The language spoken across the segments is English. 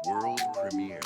World premieres.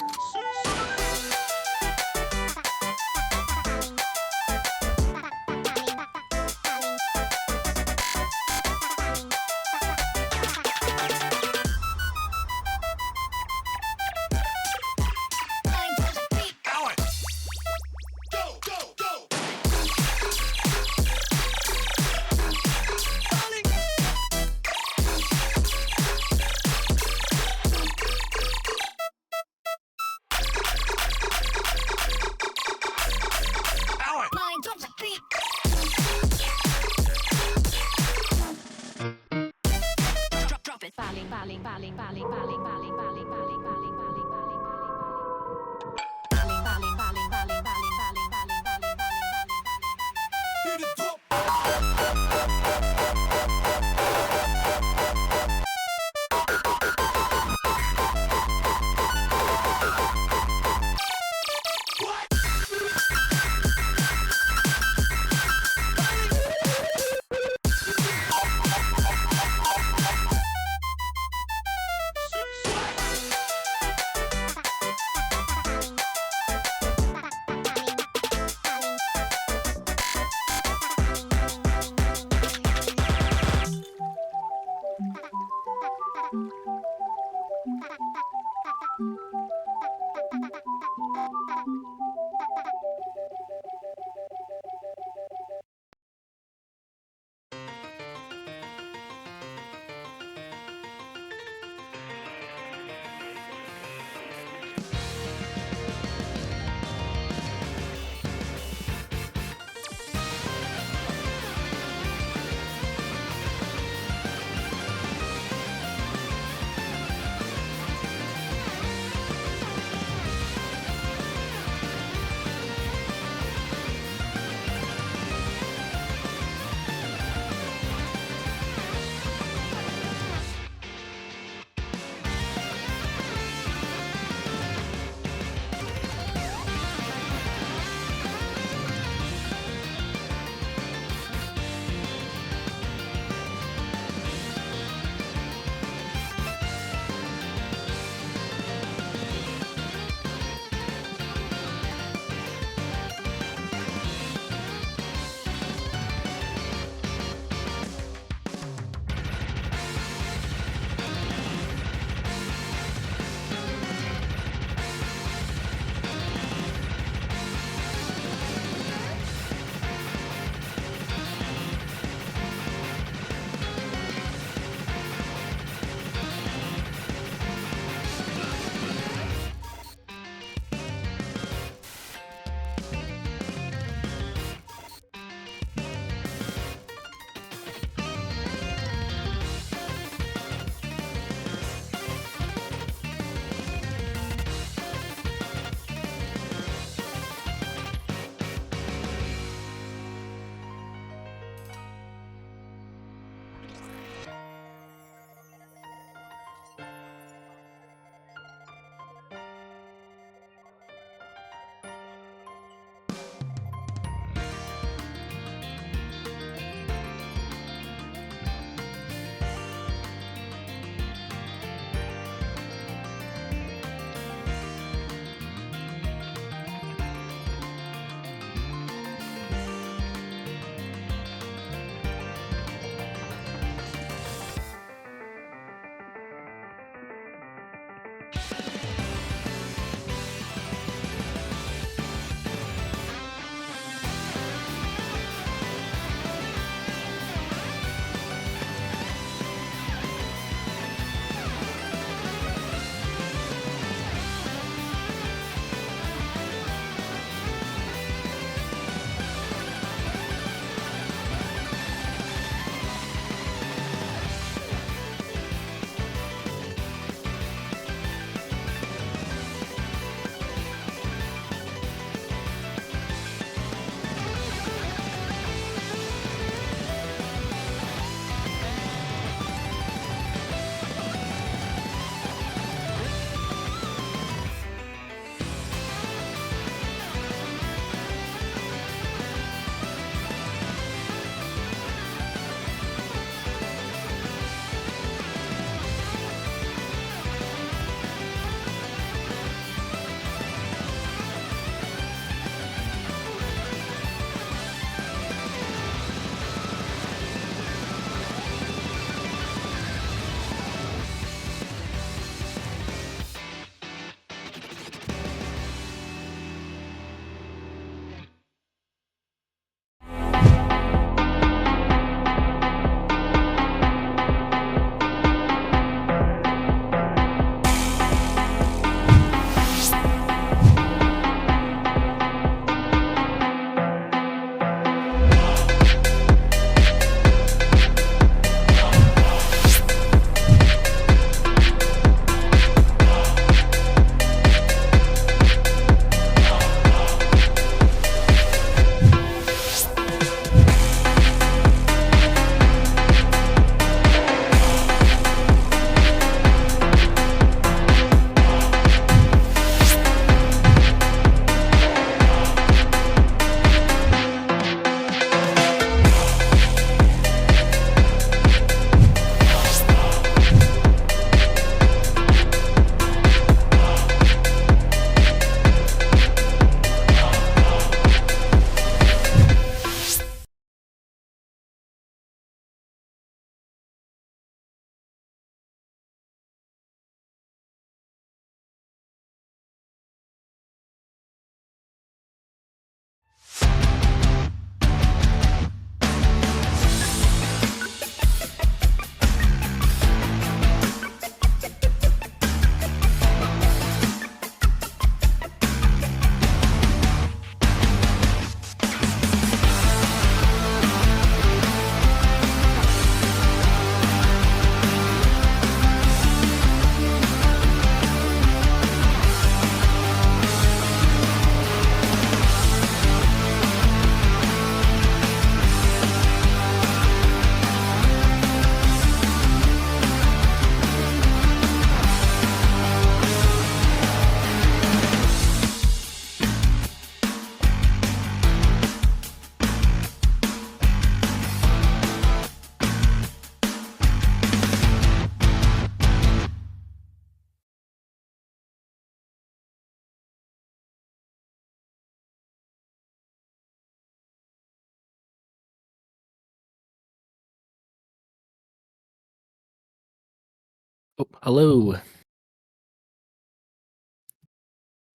Oh, hello.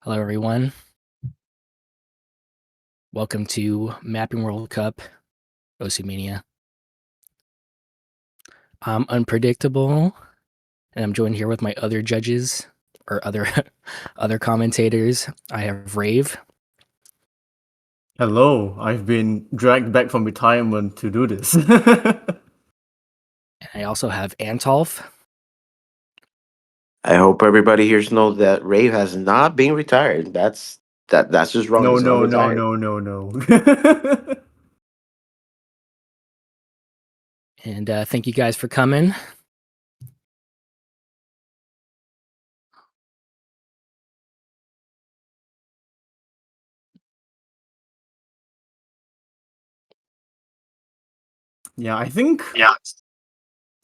Hello, everyone. Welcome to Mapping World Cup, OC Mania. I'm unpredictable, and I'm joined here with my other judges or other other commentators. I have Rave. Hello, I've been dragged back from retirement to do this. And I also have Antolf. I hope everybody here knows that Rave has not been retired. That's just wrong. No, He's not no, no, retired. no, no, no. And thank you guys for coming. Yeah, I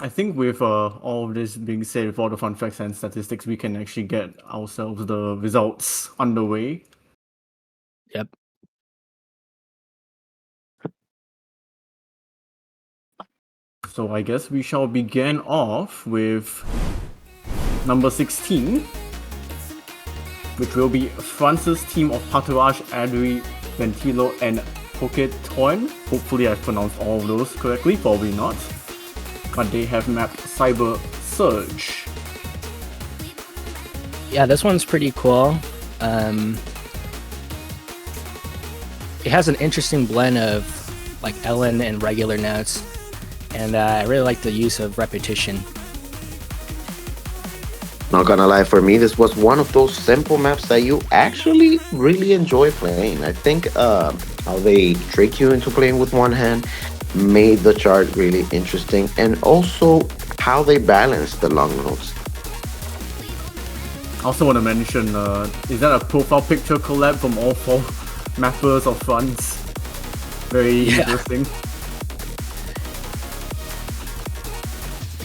think with all of this being said, with all the fun facts and statistics, we can actually get ourselves the results underway. Yep. So I guess we shall begin off with number 16, which will be France's team of Patouage, Adri, Ventilo, and Poketoin. Hopefully I've pronounced all of those correctly, probably not. But they have mapped Cyber Surge. Yeah, this one's pretty cool. It has an interesting blend of like Ellen and regular notes, and I really like the use of repetition. Not gonna lie, for me, this was one of those simple maps that you actually really enjoy playing. I think how they trick you into playing with one hand made the chart really interesting, and also how they balance the long notes. I also want to mention, is that a profile picture collab from all four mappers of France? Very interesting.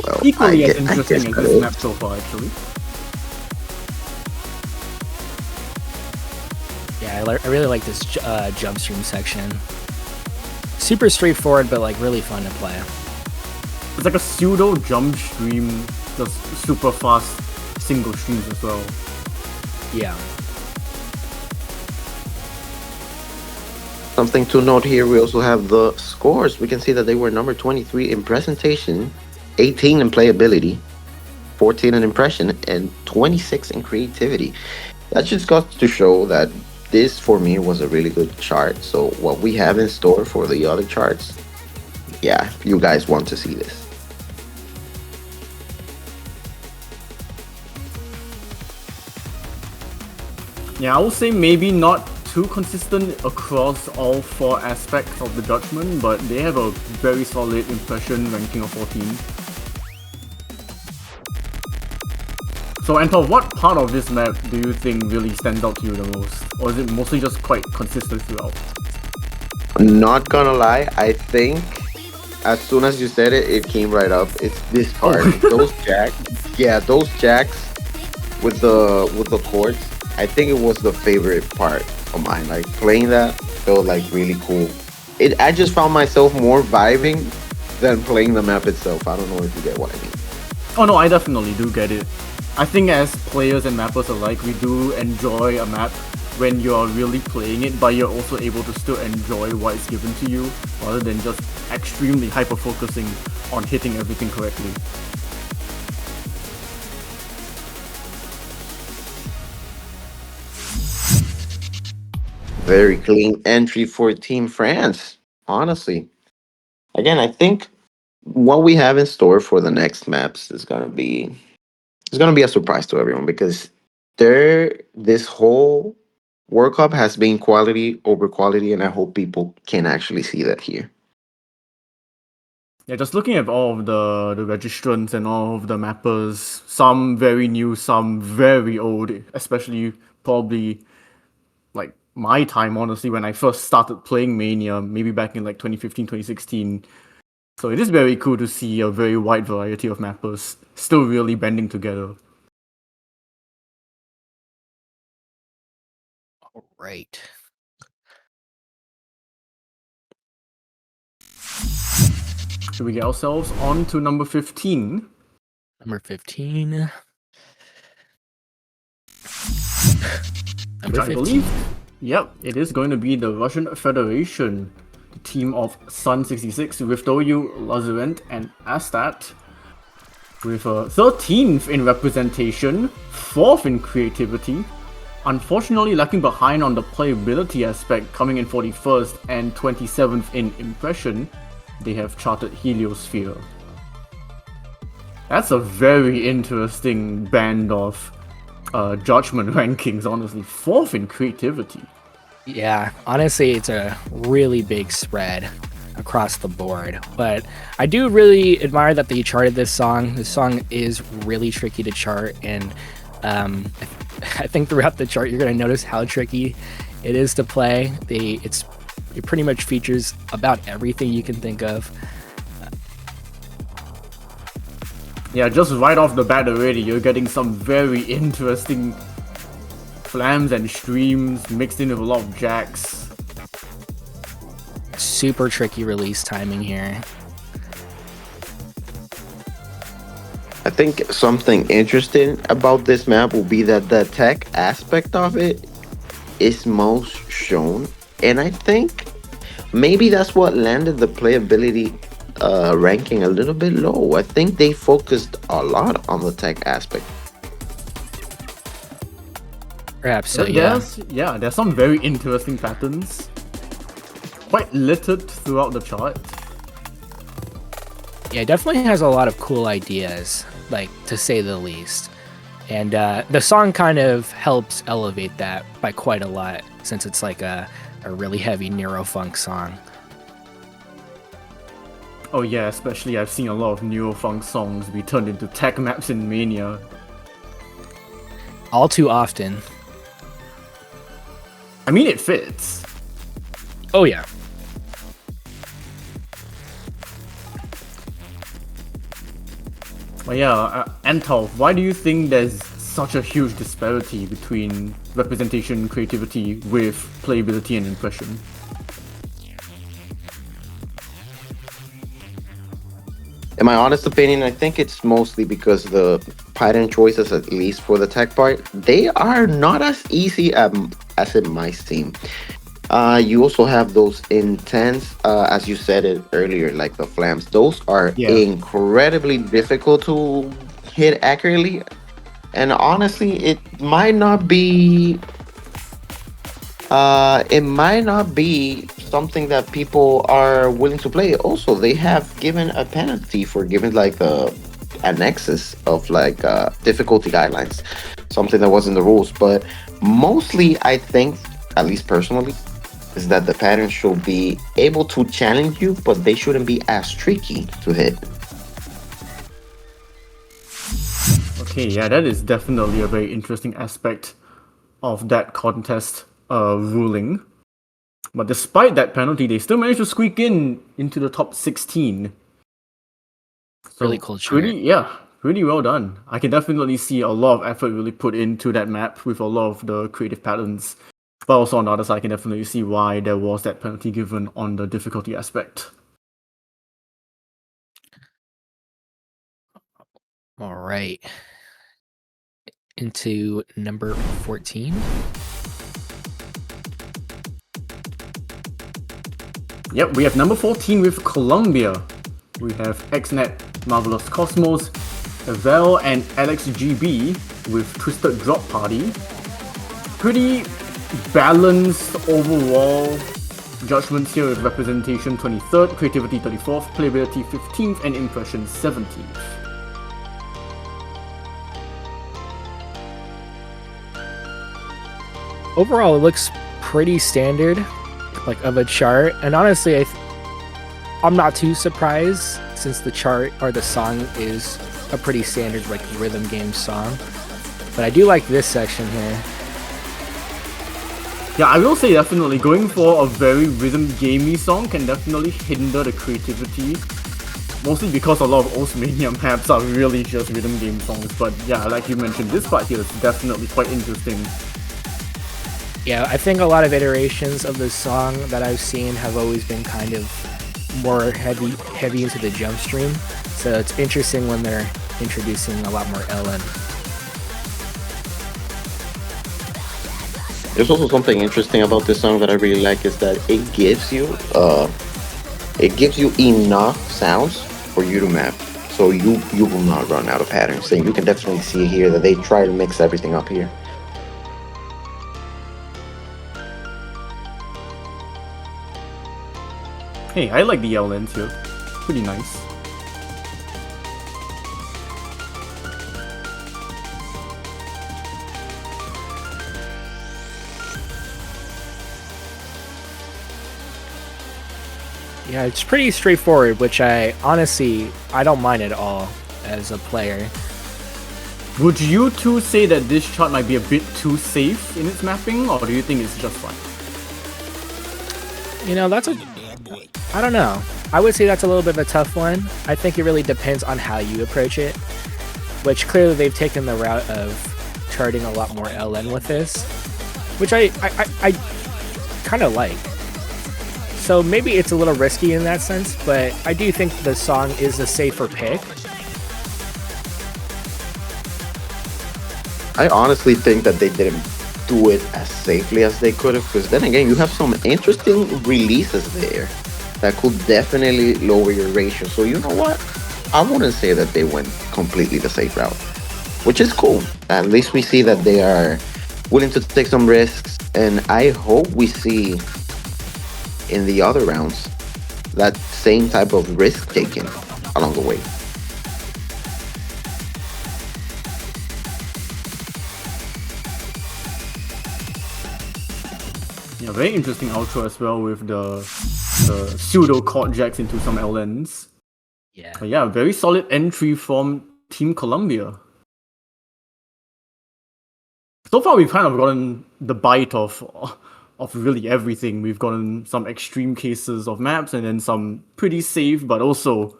Well, Equally as I interesting guess as that this is. map so far, actually. Yeah, I really like this jump stream section. Super straightforward, but like really fun to play. It's like a pseudo jump stream, just super fast single streams as well. Yeah. Something to note here, we also have the scores. We can see that they were number 23 in presentation, 18 in playability, 14 in impression, and 26 in creativity. That just got to show that this, for me, was a really good chart. So, what we have in store for the other charts, yeah, you guys want to see this. Yeah, I would say maybe not too consistent across all four aspects of the judgment, but they have a very solid impression ranking of 14. So Anton, what part of this map do you think really stands out to you the most? Or is it mostly just quite consistent throughout? Not gonna lie, I think as soon as you said it, it came right up. It's this part. Those jacks, yeah, those jacks with the chords. I think it was the favorite part of mine. Like playing that felt like really cool. I just found myself more vibing than playing the map itself. I don't know if you get what I mean. Oh no, I definitely do get it. I think as players and mappers alike, we do enjoy a map when you're really playing it, but you're also able to still enjoy what is given to you, rather than just extremely hyper-focusing on hitting everything correctly. Very clean entry for Team France. Honestly, again, I think what we have in store for the next maps is gonna be a surprise to everyone because this whole World Cup has been quality over quality, and I hope people can actually see that here. Yeah, just looking at all of the registrants and all of the mappers, some very new, some very old, especially probably like my time, honestly, when I first started playing Mania, maybe back in like 2015, 2016. So it is very cool to see a very wide variety of mappers still really bending together. All right. Should we get ourselves on to number 15? Number 15. Number I 15. believe, yep, it is going to be the Russian Federation, the team of Sun66, Riftoyu, Lazarent, and Astat, with 13th in representation, 4th in creativity, unfortunately lacking behind on the playability aspect, coming in 41st and 27th in impression. They have charted Heliosphere. That's a very interesting band of judgment rankings, honestly. 4th in creativity. Yeah, honestly, it's a really big spread across the board. But I do really admire that they charted this song. This song is really tricky to chart, and I think throughout the chart you're going to notice how tricky it is to play. It pretty much features about everything you can think of. Yeah, just right off the bat already, you're getting some very interesting flams and streams mixed in with a lot of jacks. Super tricky release timing here. I think something interesting about this map will be that the tech aspect of it is most shown, and I think maybe that's what landed the playability ranking a little bit low. I think they focused a lot on the tech aspect. Perhaps so, yeah. There's some very interesting patterns. Quite littered throughout the chart. Yeah, it definitely has a lot of cool ideas, like, to say the least. And the song kind of helps elevate that by quite a lot, since it's like a really heavy neurofunk song. Oh yeah, especially I've seen a lot of neurofunk songs be turned into tech maps in Mania. All too often. I mean, it fits. Oh yeah. But yeah, Antolf, why do you think there's such a huge disparity between representation, creativity with playability and impression? In my honest opinion, I think it's mostly because the pattern choices, at least for the tech part, they are not as easy as it might seem. You also have those intense, as you said it earlier, like the flams. Those are incredibly difficult to hit accurately. And honestly, it might not be something that people are willing to play. Also, they have given a penalty for giving like an excess of like difficulty guidelines, something that was in the rules. But mostly, I think, at least personally, is that the pattern should be able to challenge you, but they shouldn't be as tricky to hit. Okay, yeah, that is definitely a very interesting aspect of that contest ruling. But despite that penalty, they still managed to squeak into the top 16. So really cool chart. Pretty well done. I can definitely see a lot of effort really put into that map with a lot of the creative patterns. But also on the other side, I can definitely see why there was that penalty given on the difficulty aspect. All right. Into number 14. Yep, we have number 14 with Colombia. We have XNet, Marvelous Cosmos, Evel, and AlexGB with Twisted Drop Party. Pretty balanced overall judgments here with representation 23rd, creativity 34th, playability 15th, and impression 17th. Overall, it looks pretty standard, like, of a chart. And honestly, I'm not too surprised, since the chart or the song is a pretty standard, like, rhythm game song. But I do like this section here. Yeah, I will say definitely going for a very rhythm gamey song can definitely hinder the creativity. Mostly because a lot of Osmania maps are really just rhythm game songs. But yeah, like you mentioned, this part here is definitely quite interesting. Yeah, I think a lot of iterations of this song that I've seen have always been kind of more heavy into the jump stream. So it's interesting when they're introducing a lot more LN. There's also something interesting about this song that I really like is that it gives you enough sounds for you to map. So you will not run out of patterns. And you can definitely see here that they try to mix everything up here. Hey, I like the LNs here. Pretty nice. Yeah, it's pretty straightforward, which I don't mind at all as a player. Would you two say that this chart might be a bit too safe in its mapping, or do you think it's just fine? You know, I don't know. I would say that's a little bit of a tough one. I think it really depends on how you approach it, which clearly they've taken the route of charting a lot more LN with this, which I kind of like. So maybe it's a little risky in that sense, but I do think the song is a safer pick. I honestly think that they didn't do it as safely as they could have, because then again, you have some interesting releases there that could definitely lower your ratio. So you know what? I wouldn't say that they went completely the safe route, which is cool. At least we see that they are willing to take some risks, and I hope we see in the other rounds that same type of risk taking along the way. Yeah, very interesting outro as well with the pseudo chord jacks into some LNs. Yeah. But yeah, very solid entry from Team Columbia. So far, we've kind of gotten the bite of really everything. We've gotten some extreme cases of maps and then some pretty safe but also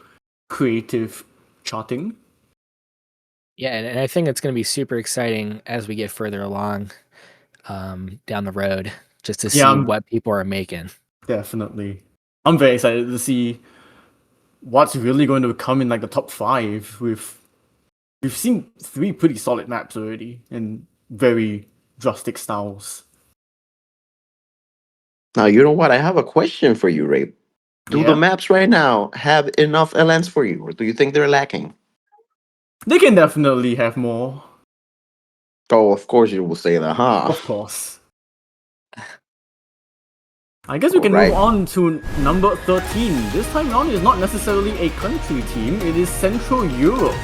creative charting. Yeah, and I think it's going to be super exciting as we get further along down the road, just to see what people are making. Definitely. I'm very excited to see what's really going to come in like the top 5. We've seen 3 pretty solid maps already in very drastic styles. Now, you know what? I have a question for you, Ray. Do the maps right now have enough LNs for you, or do you think they're lacking? They can definitely have more. Oh, of course you will say that, huh? Of course. I guess we can move on to number 13. This time around, it's not necessarily a country team, it is Central Europe.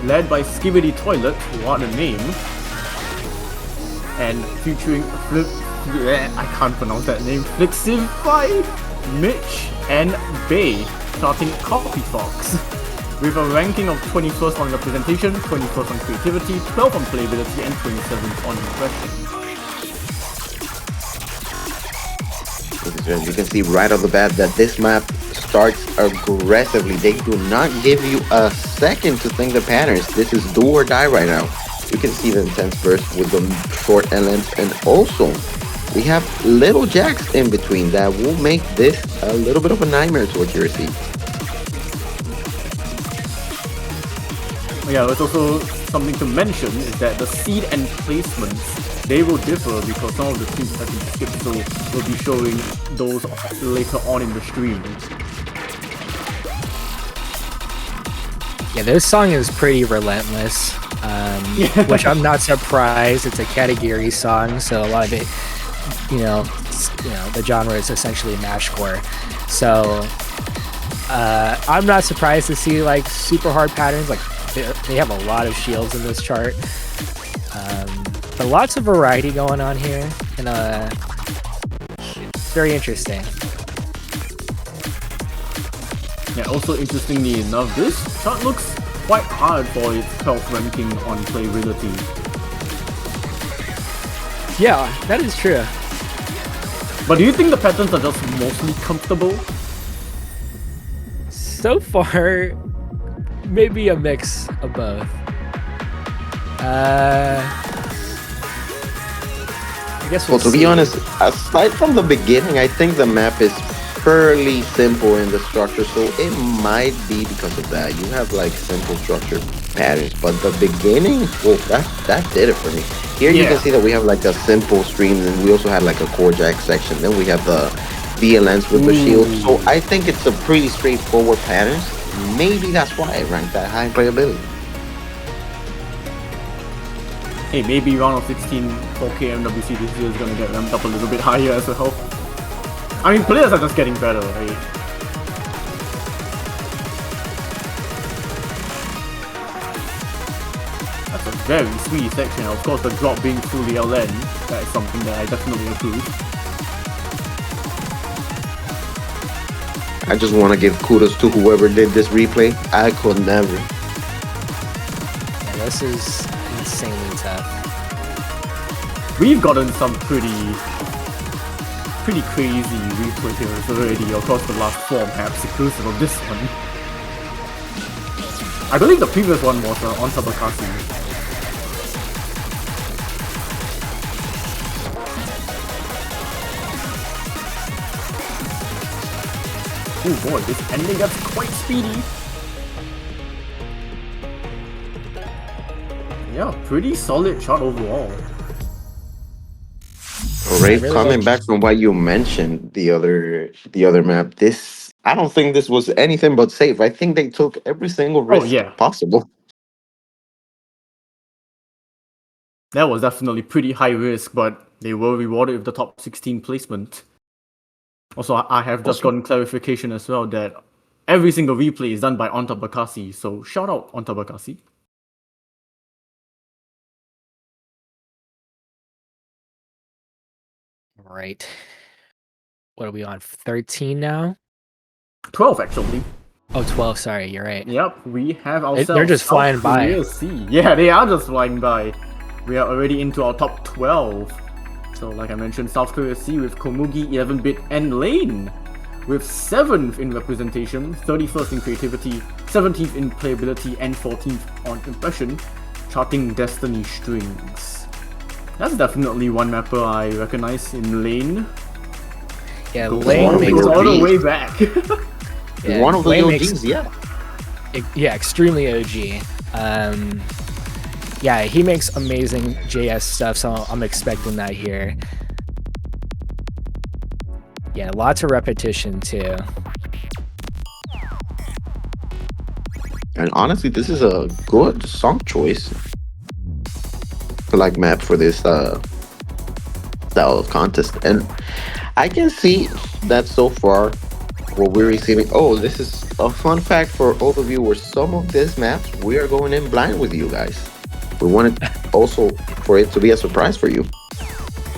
Led by Skibidi Toilet, what a name. And featuring I can't pronounce that name. Flixify, Mitch, and Bay, starting Coffee Fox. With a ranking of 21st on representation, 21st on creativity, 12th on playability, and 27th on impression. You can see right off the bat that this map starts aggressively. They do not give you a second to think the patterns. This is do or die right now. You can see the intense burst with the short LMs, and also we have little jacks in between that will make this a little bit of a nightmare to accuracy. Yeah, it's also something to mention is that the seed and placements, they will differ because some of the teams have been skipped, so we'll be showing those later on in the stream. Yeah, this song is pretty relentless, which I'm not surprised. It's a category song, so a lot of it, the genre is essentially mashcore. So I'm not surprised to see like super hard patterns. Like they have a lot of shields in this chart, but lots of variety going on here, and it's very interesting. Yeah, also interestingly enough, this chart looks quite hard for its 12th ranking on playability. Yeah, that is true. But do you think the patterns are just mostly comfortable? So far, maybe a mix of both. I guess well, to be honest, aside from the beginning, I think the map is fairly simple in the structure, so it might be because of that. You have like simple structure patterns, but the beginning, well, that did it for me. Here you can Yeah. see that we have like a simple stream, and we also had like a core jack section. Then we have the VLNs with the shield. So I think it's a pretty straightforward patterns. Maybe that's why it ranked that high in playability. Hey, maybe round of 16 4K MWC this year is gonna get ramped up a little bit higher as well. I mean, players are just getting better, right? That's a very sweet section. Of course, the drop being fully LN, that is something that I definitely approve. I just want to give kudos to whoever did this replay. I could never. Yeah, this is insanely tough. We've gotten some pretty crazy replay heroes already across the last 4 maps, inclusive of this one. I believe the previous one was on Tabakasi. Oh boy, this ending gets quite speedy. Yeah, pretty solid shot overall. Ray, really coming like- back from what you mentioned, the other map, this I don't think this was anything but safe. I think they took every single risk yeah. possible. That was definitely pretty high risk, but they were rewarded with the top 16 placement. Also, I have just gotten clarification as well that every single replay is done by Ontabakasi, so shout out Ontabakasi. Right. What are we on? 13 now? 12 actually. Oh, 12. Sorry, you're right. Yep, we have They're ourselves just South flying by. Korea C. Yeah, they are just flying by. We are already into our top 12. So like I mentioned, South Korea C with Komugi, 11-bit, and Lane with 7th in representation, 31st in creativity, 17th in playability, and 14th on impression, charting Destiny Strings. That's definitely one mapper I recognize in Lane. Yeah, Goes Lane all the makes way All the OG. way back. yeah, One of the Lane OGs, makes- yeah. Yeah, extremely OG. Yeah, he makes amazing JS stuff, so I'm expecting that here. Yeah, lots of repetition too. And honestly, this is a good song choice. Like map for this style of contest. And I can see that so far what we're receiving. Oh, this is a fun fact for all the viewers. Some of these maps we are going in blind with you guys. We wanted also for it to be a surprise for you.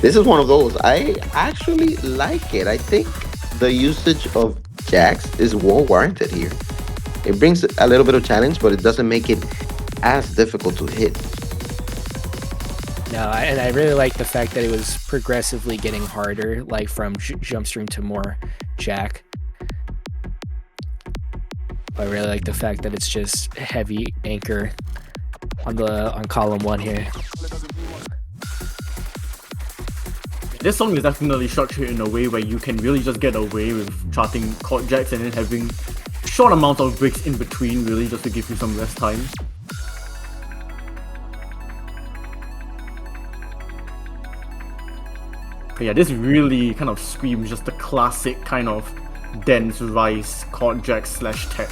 This is one of those. I actually like it. I think the usage of jacks is well warranted here. It brings a little bit of challenge, but it doesn't make it as difficult to hit. No, and I really like the fact that it was progressively getting harder, like from jump stream to more jack. I really like the fact that it's just heavy anchor on column 1 here. This song is definitely structured in a way where you can really just get away with charting chord jacks and then having short amount of breaks in between, really, just to give you some rest time. But yeah, this really kind of screams just the classic kind of dense rice chord jack slash tech.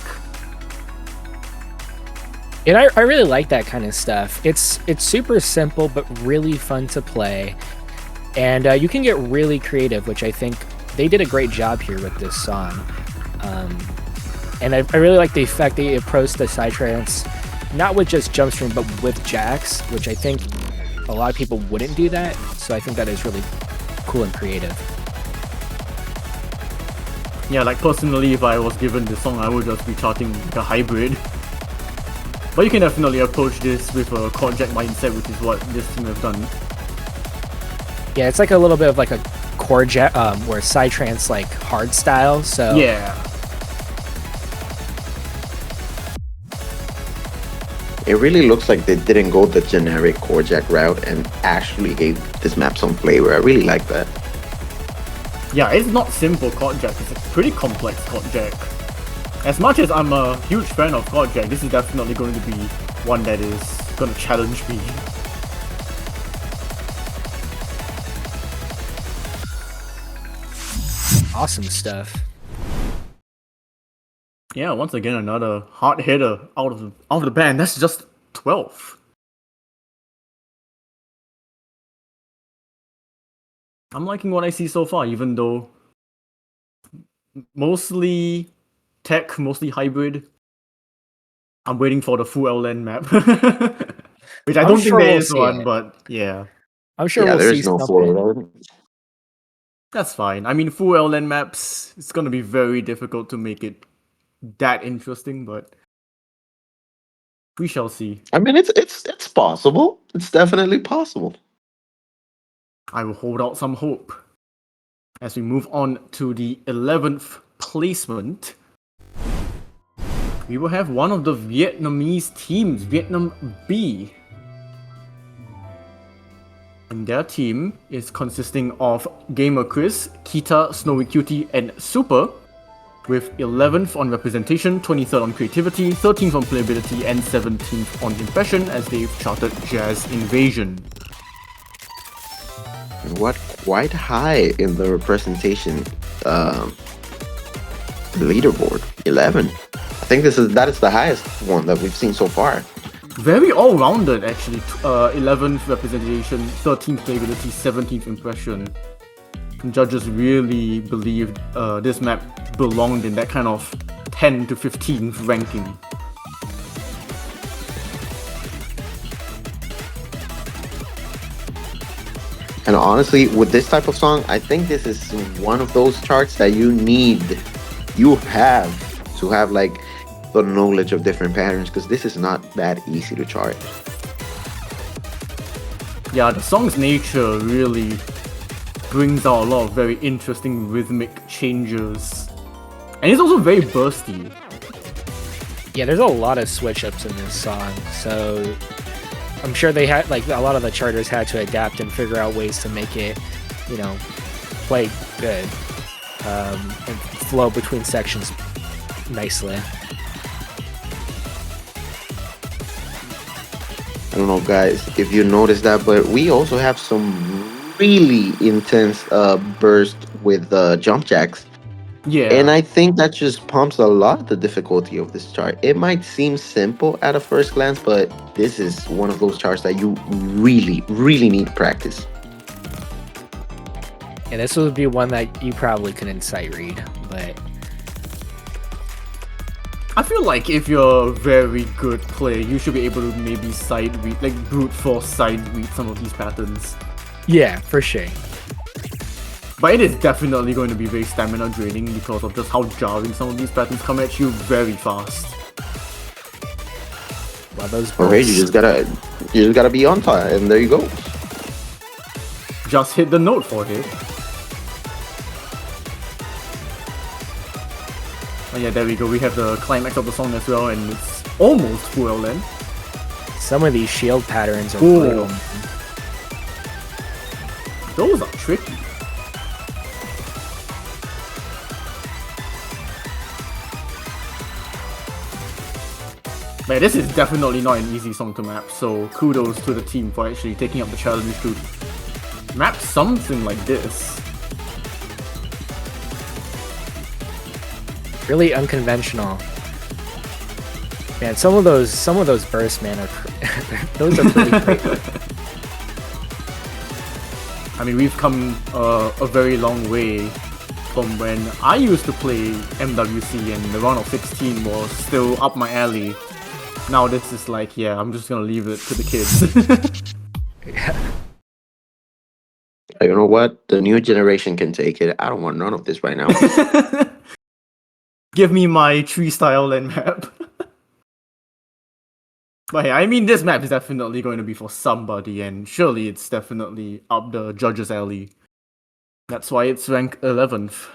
And I really like that kind of stuff. It's super simple but really fun to play, and you can get really creative, which I think they did a great job here with this song. And I really like the fact they approached the psytrance not with just jump stream but with jacks, which I think a lot of people wouldn't do that. So I think that is really cool and creative. Yeah, like personally, if I was given this song, I would just be charting like a hybrid. But you can definitely approach this with a chord jack mindset, which is what this team have done. Yeah, it's like a little bit of like a core jack, or psytrance like hard style. So Yeah. It really looks like they didn't go the generic core jack route and actually gave this map some flavor. I really like that. Yeah, it's not simple chord jack, it's a pretty complex chord jack. As much as I'm a huge fan of chord jack, this is definitely going to be one that is going to challenge me. Awesome stuff. Yeah, once again another hard hitter out of the band. That's just 12. I'm liking what I see so far, even though mostly tech, mostly hybrid. I'm waiting for the full LN map. Which I I'm don't think sure there we'll is see one, it. but yeah. I'm sure Yeah, we'll there see is no something. 411. That's fine. I mean, full LN maps, it's gonna be very difficult to make it that interesting, but we shall see. I mean, it's possible. It's definitely possible. I will hold out some hope. As we move on to the 11th placement, we will have one of the Vietnamese teams, Vietnam B. And their team is consisting of Gamer Chris, Kita, Snowy Cutie, and Super, with 11th on representation, 23rd on creativity, 13th on playability, and 17th on impression, as they've charted Jazz Invasion. What quite high in the representation leaderboard, 11. I think that is the highest one that we've seen so far. Very all-rounded, actually. 11th representation, 13th playability, 17th impression. Judges really believed this map belonged in that kind of 10 to 15th ranking. And honestly, with this type of song, I think this is one of those charts that you have to have like the knowledge of different patterns, because this is not that easy to chart. Yeah, the song's nature really brings out a lot of very interesting rhythmic changes. And it's also very bursty. Yeah, there's a lot of switch ups in this song, so I'm sure they had, like, a lot of the charters had to adapt and figure out ways to make it, you know, play good and flow between sections nicely. I don't know, guys, if you noticed that, but we also have some really intense burst with jump jacks. Yeah. And I think that just pumps a lot the difficulty of this chart. It might seem simple at a first glance, but this is one of those charts that you really, really need practice. And this would be one that you probably couldn't sight read, but I feel like if you're a very good player, you should be able to maybe side read, like brute force side read some of these patterns. yeah, for sure. But it is definitely going to be very stamina draining because of just how jarring some of these patterns come at you very fast. Well, those Alright, you just gotta be on time, and there you go. Just hit the note for it. Oh yeah, there we go. We have the climax of the song as well, and it's almost full LN. some of these shield patterns are Ooh. brutal. Those are tricky. Man, this is definitely not an easy song to map, so kudos to the team for actually taking up the challenge to map something like this. Really unconventional. Man, some of those bursts, man, are those are pretty great. I mean, we've come a very long way from when I used to play MWC and the round of 16 was still up my alley. Now this is like, yeah, I'm just gonna leave it to the kids. You know what? The new generation can take it. I don't want none of this right now. Give me my tree style land map. But yeah, I mean, this map is definitely going to be for somebody, and surely it's definitely up the judge's alley. That's why it's ranked 11th.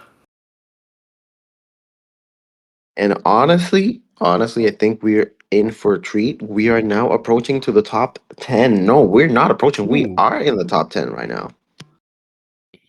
And honestly, I think we're in for a treat. We are now approaching to the top 10. No, we're not approaching. We Ooh. are in the top 10 right now.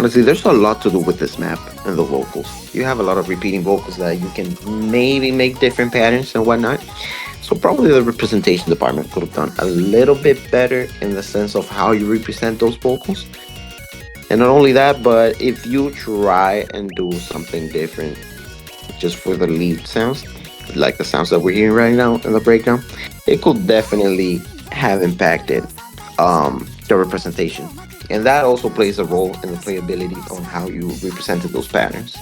Honestly, there's a lot to do with this map and the vocals. You have a lot of repeating vocals that you can maybe make different patterns and whatnot. So probably the representation department could have done a little bit better in the sense of how you represent those vocals. And not only that, but if you try and do something different just for the lead sounds, like the sounds that we're hearing right now in the breakdown, it could definitely have impacted the representation. And that also plays a role in the playability on how you represented those patterns.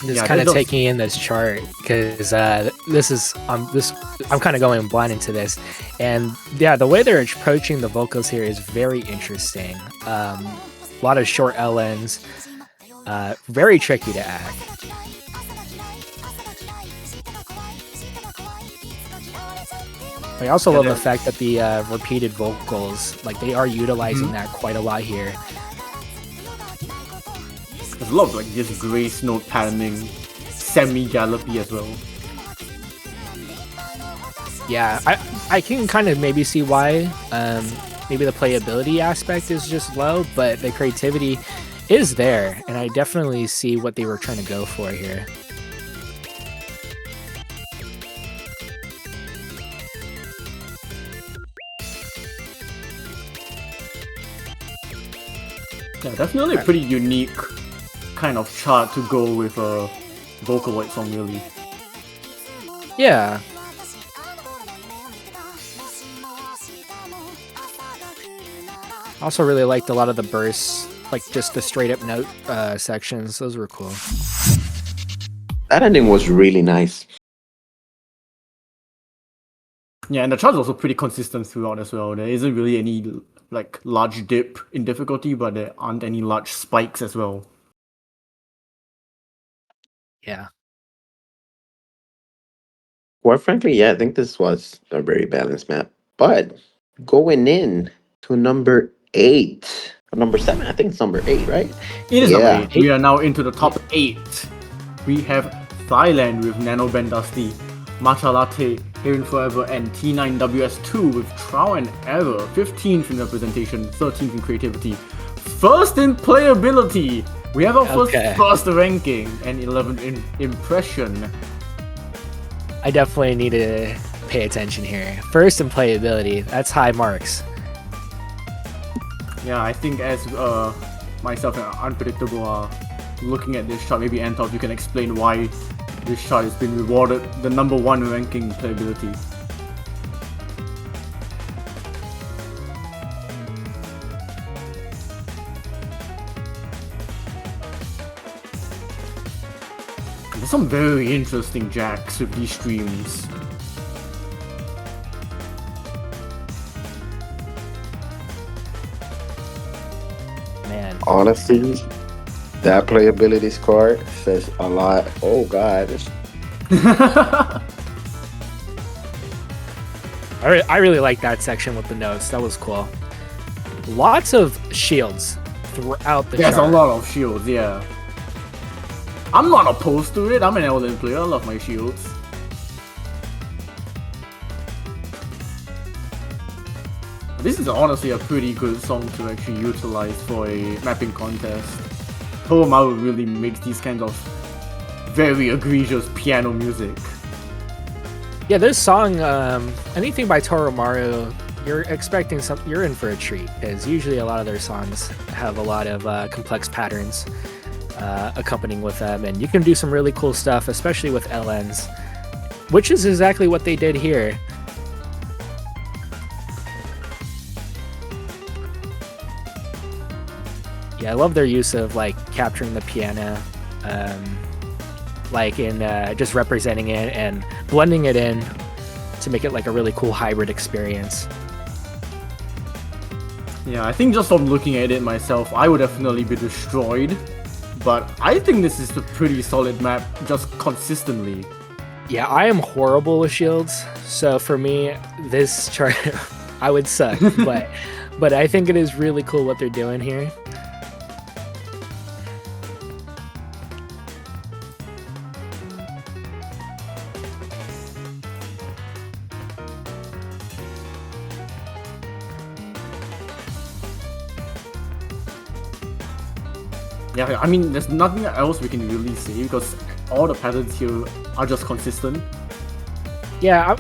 Just Yeah, kind that of does- taking in this chart because I'm kind of going blind into this, and yeah, the way they're approaching the vocals here is very interesting. A lot of short LNs, very tricky to act. I also love the fact that the repeated vocals, like they are utilizing that quite a lot here. There's a lot of like just grace note patterning, semi-gallopy as well. Yeah, I can kind of maybe see why. Maybe the playability aspect is just low, but the creativity is there, and I definitely see what they were trying to go for here. Yeah, definitely a pretty unique kind of chart to go with a Vocaloid song, really. Yeah. I also really liked a lot of the bursts, like just the straight up note sections. Those were cool. That ending was really nice. Yeah, and the chart's also pretty consistent throughout as well. There isn't really any like large dip in difficulty, but there aren't any large spikes as well. Yeah. Quite frankly, yeah, I think this was a very balanced map. But going in to number 8, or number 7, I think it's number 8, right? It is Yeah. number 8. We are now into the top 8. We have Thailand with Nano Ben Dusty, Matcha Latte, Here in Forever, and T9WS2 with Trial and Error, 15th in representation, 13th in creativity, 1st in playability. We have our first ranking, and 11th in impression. I definitely need to pay attention here. First in playability, that's high marks. Yeah, I think as myself and Unpredictable are looking at this chart, maybe Antov, you can explain why this chart has been rewarded the number 1 ranking playability. There's some very interesting jacks with these streams. Man. Honestly, that playability score says a lot. Oh god. I really like that section with the notes. That was cool. Lots of shields throughout the There's chart. a lot of shields, yeah. I'm not opposed to it. I'm an Elden player. I love my shields. This is honestly a pretty good song to actually utilize for a mapping contest. Toromaru really makes these kinds of very egregious piano music. Yeah, this song, anything by Toromaru, you're expecting you're in for a treat, because usually a lot of their songs have a lot of complex patterns accompanying with them, and you can do some really cool stuff, especially with LNs, which is exactly what they did here. Yeah, I love their use of like capturing the piano, like in just representing it and blending it in to make it like a really cool hybrid experience. Yeah, I think just from looking at it myself, I would definitely be destroyed. But I think this is a pretty solid map, just consistently. Yeah, I am horrible with shields, so for me, this chart, I would suck. but I think it is really cool what they're doing here. Yeah, I mean, there's nothing else we can really say because all the patterns here are just consistent. Yeah,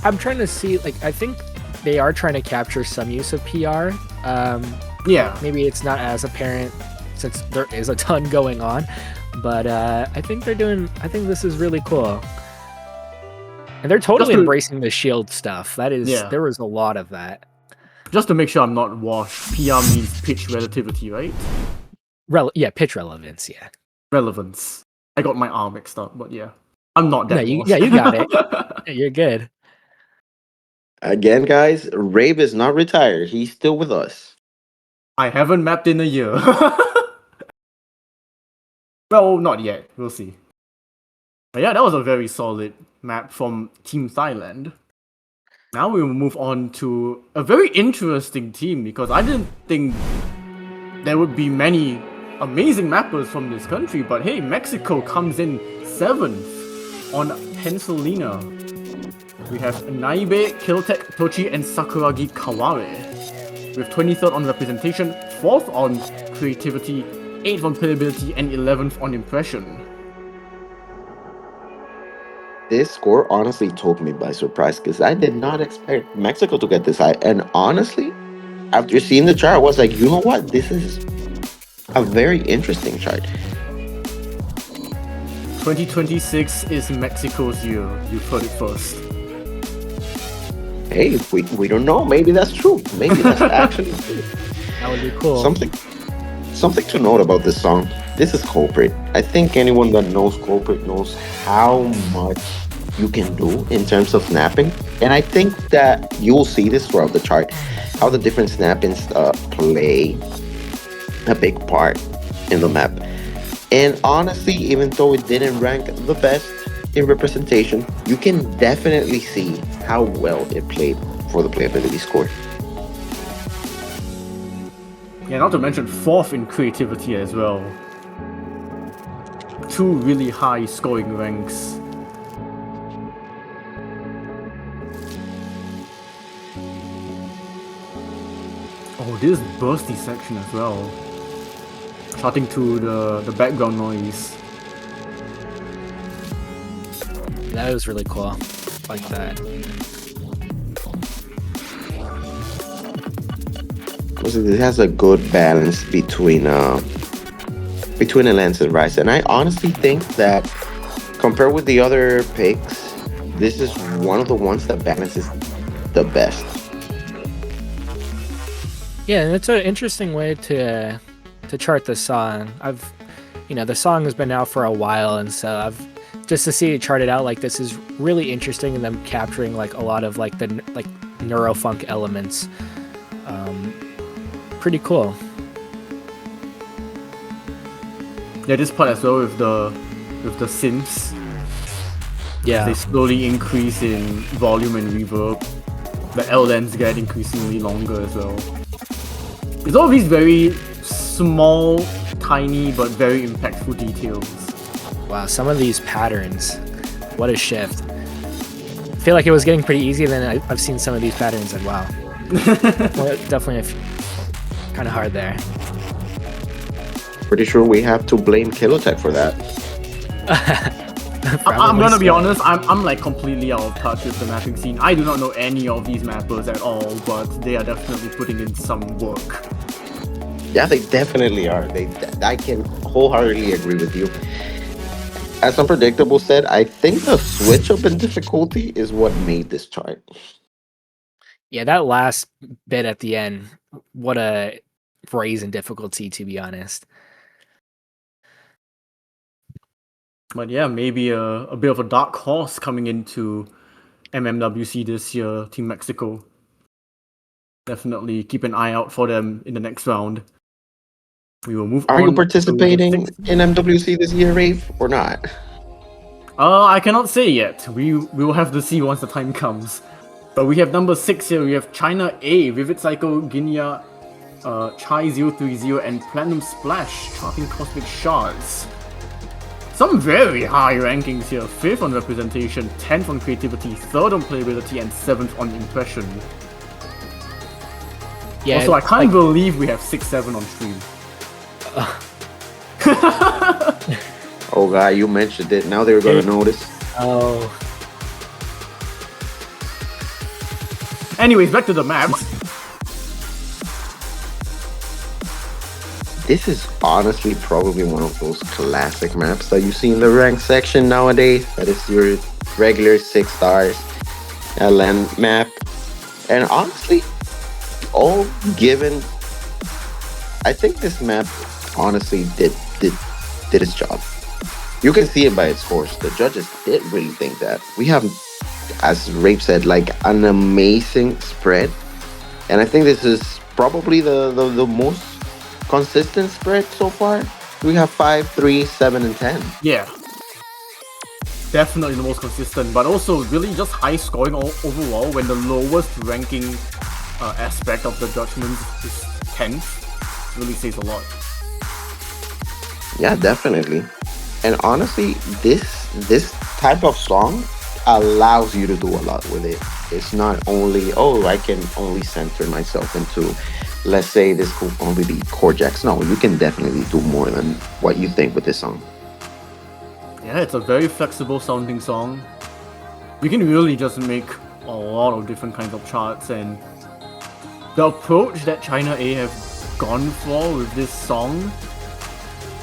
I'm trying to see, like, I think they are trying to capture some use of PR. Yeah. Maybe it's not as apparent since there is a ton going on, but I think this is really cool. And they're totally embracing the shield stuff. There was a lot of that. Just to make sure I'm not washed, PR means pitch relativity, right? Pitch relevance, yeah. Relevance. I got my R mixed up, but yeah. I'm not that washed. Yeah, you got it. Yeah, you're good. Again, guys, Rave is not retired. He's still with us. I haven't mapped in a year. Well, not yet. We'll see. But yeah, that was a very solid map from Team Thailand. Now we will move on to a very interesting team because I didn't think there would be many amazing mappers from this country, but hey, Mexico comes in 7th on Pennsylvania. We have Naibe, Kiltek, Tochi, and Sakuragi Kaware. We have 23rd on representation, 4th on creativity, 8th on playability, and 11th on impression. This score honestly took me by surprise because I did not expect Mexico to get this high. And honestly, after seeing the chart, I was like, you know what? This is a very interesting chart. 2026 is Mexico's year. You've heard it first. Hey, we don't know. Maybe that's true. Maybe that's actually true. That would be cool. Something to note about this song. This is Culprit. I think anyone that knows Culprit knows how much you can do in terms of snapping. And I think that you will see this throughout the chart, how the different snappings play a big part in the map. And honestly, even though it didn't rank the best in representation, you can definitely see how well it played for the playability score. Yeah, not to mention 4th in creativity as well. 2 really high scoring ranks. Oh, this bursty section as well. Charting to the background noise. That was really cool. Like that. It has a good balance between a lens and rice, and I honestly think that compared with the other picks, this is one of the ones that balances the best. Yeah, and it's an interesting way to chart the song. The song has been out for a while, and so just to see it charted out like this is really interesting, and them capturing like a lot of like the neurofunk elements. Pretty cool. Yeah, this part as well with the synths. Yeah, they slowly increase in volume and reverb. The L lens get increasingly longer as well. It's all these very small, tiny, but very impactful details. Wow, some of these patterns. What a shift. I feel like it was getting pretty easy, and then I've seen some of these patterns and wow. Definitely kind of hard there. Pretty sure we have to blame Kilotech for that. I'm gonna be honest, I'm like completely out of touch with the mapping scene. I do not know any of these mappers at all, but they are definitely putting in some work. Yeah, they definitely are. I can wholeheartedly agree with you. As Unpredictable said, I think the switch up in difficulty is what made this chart. Yeah, that last bit at the end, what a raise in difficulty, to be honest. But yeah, maybe a bit of a dark horse coming into MMWC this year, Team Mexico. Definitely keep an eye out for them in the next round. We will move on. Are you participating in MWC this year, Rave, or not? I cannot say yet. We will have to see once the time comes. But we have number 6 here. We have China A, Vivid Psycho, Ginya, Chai 030, and Platinum Splash, charting Cosmic Shards. Some very high rankings here. 5th on representation, 10th on creativity, 3rd on playability, and 7th on impression. Yeah. Also, I can't believe we have 6-7 on stream. Oh god, you mentioned it. Now they're gonna notice. Oh, Anyways, back to the maps. This is honestly probably one of those classic maps that you see in the ranked section nowadays. That is your regular 6 stars LN map. And honestly, all given, I think this map honestly did its job. You can see it by its scores. The judges did really think that. We have, as Rape said, like an amazing spread. And I think this is probably the most consistent spread so far. We have 5, 3, 7, and 10. Yeah. Definitely the most consistent, but also really just high scoring overall when the lowest ranking aspect of the judgment is 10th. Really says a lot. Yeah, definitely. And honestly, this type of song allows you to do a lot with it. It's not only, oh, I can only center myself into, let's say this could only be chord jacks. No, you can definitely do more than what you think with this song. Yeah, it's a very flexible sounding song. You can really just make a lot of different kinds of charts, and the approach that China A have gone for with this song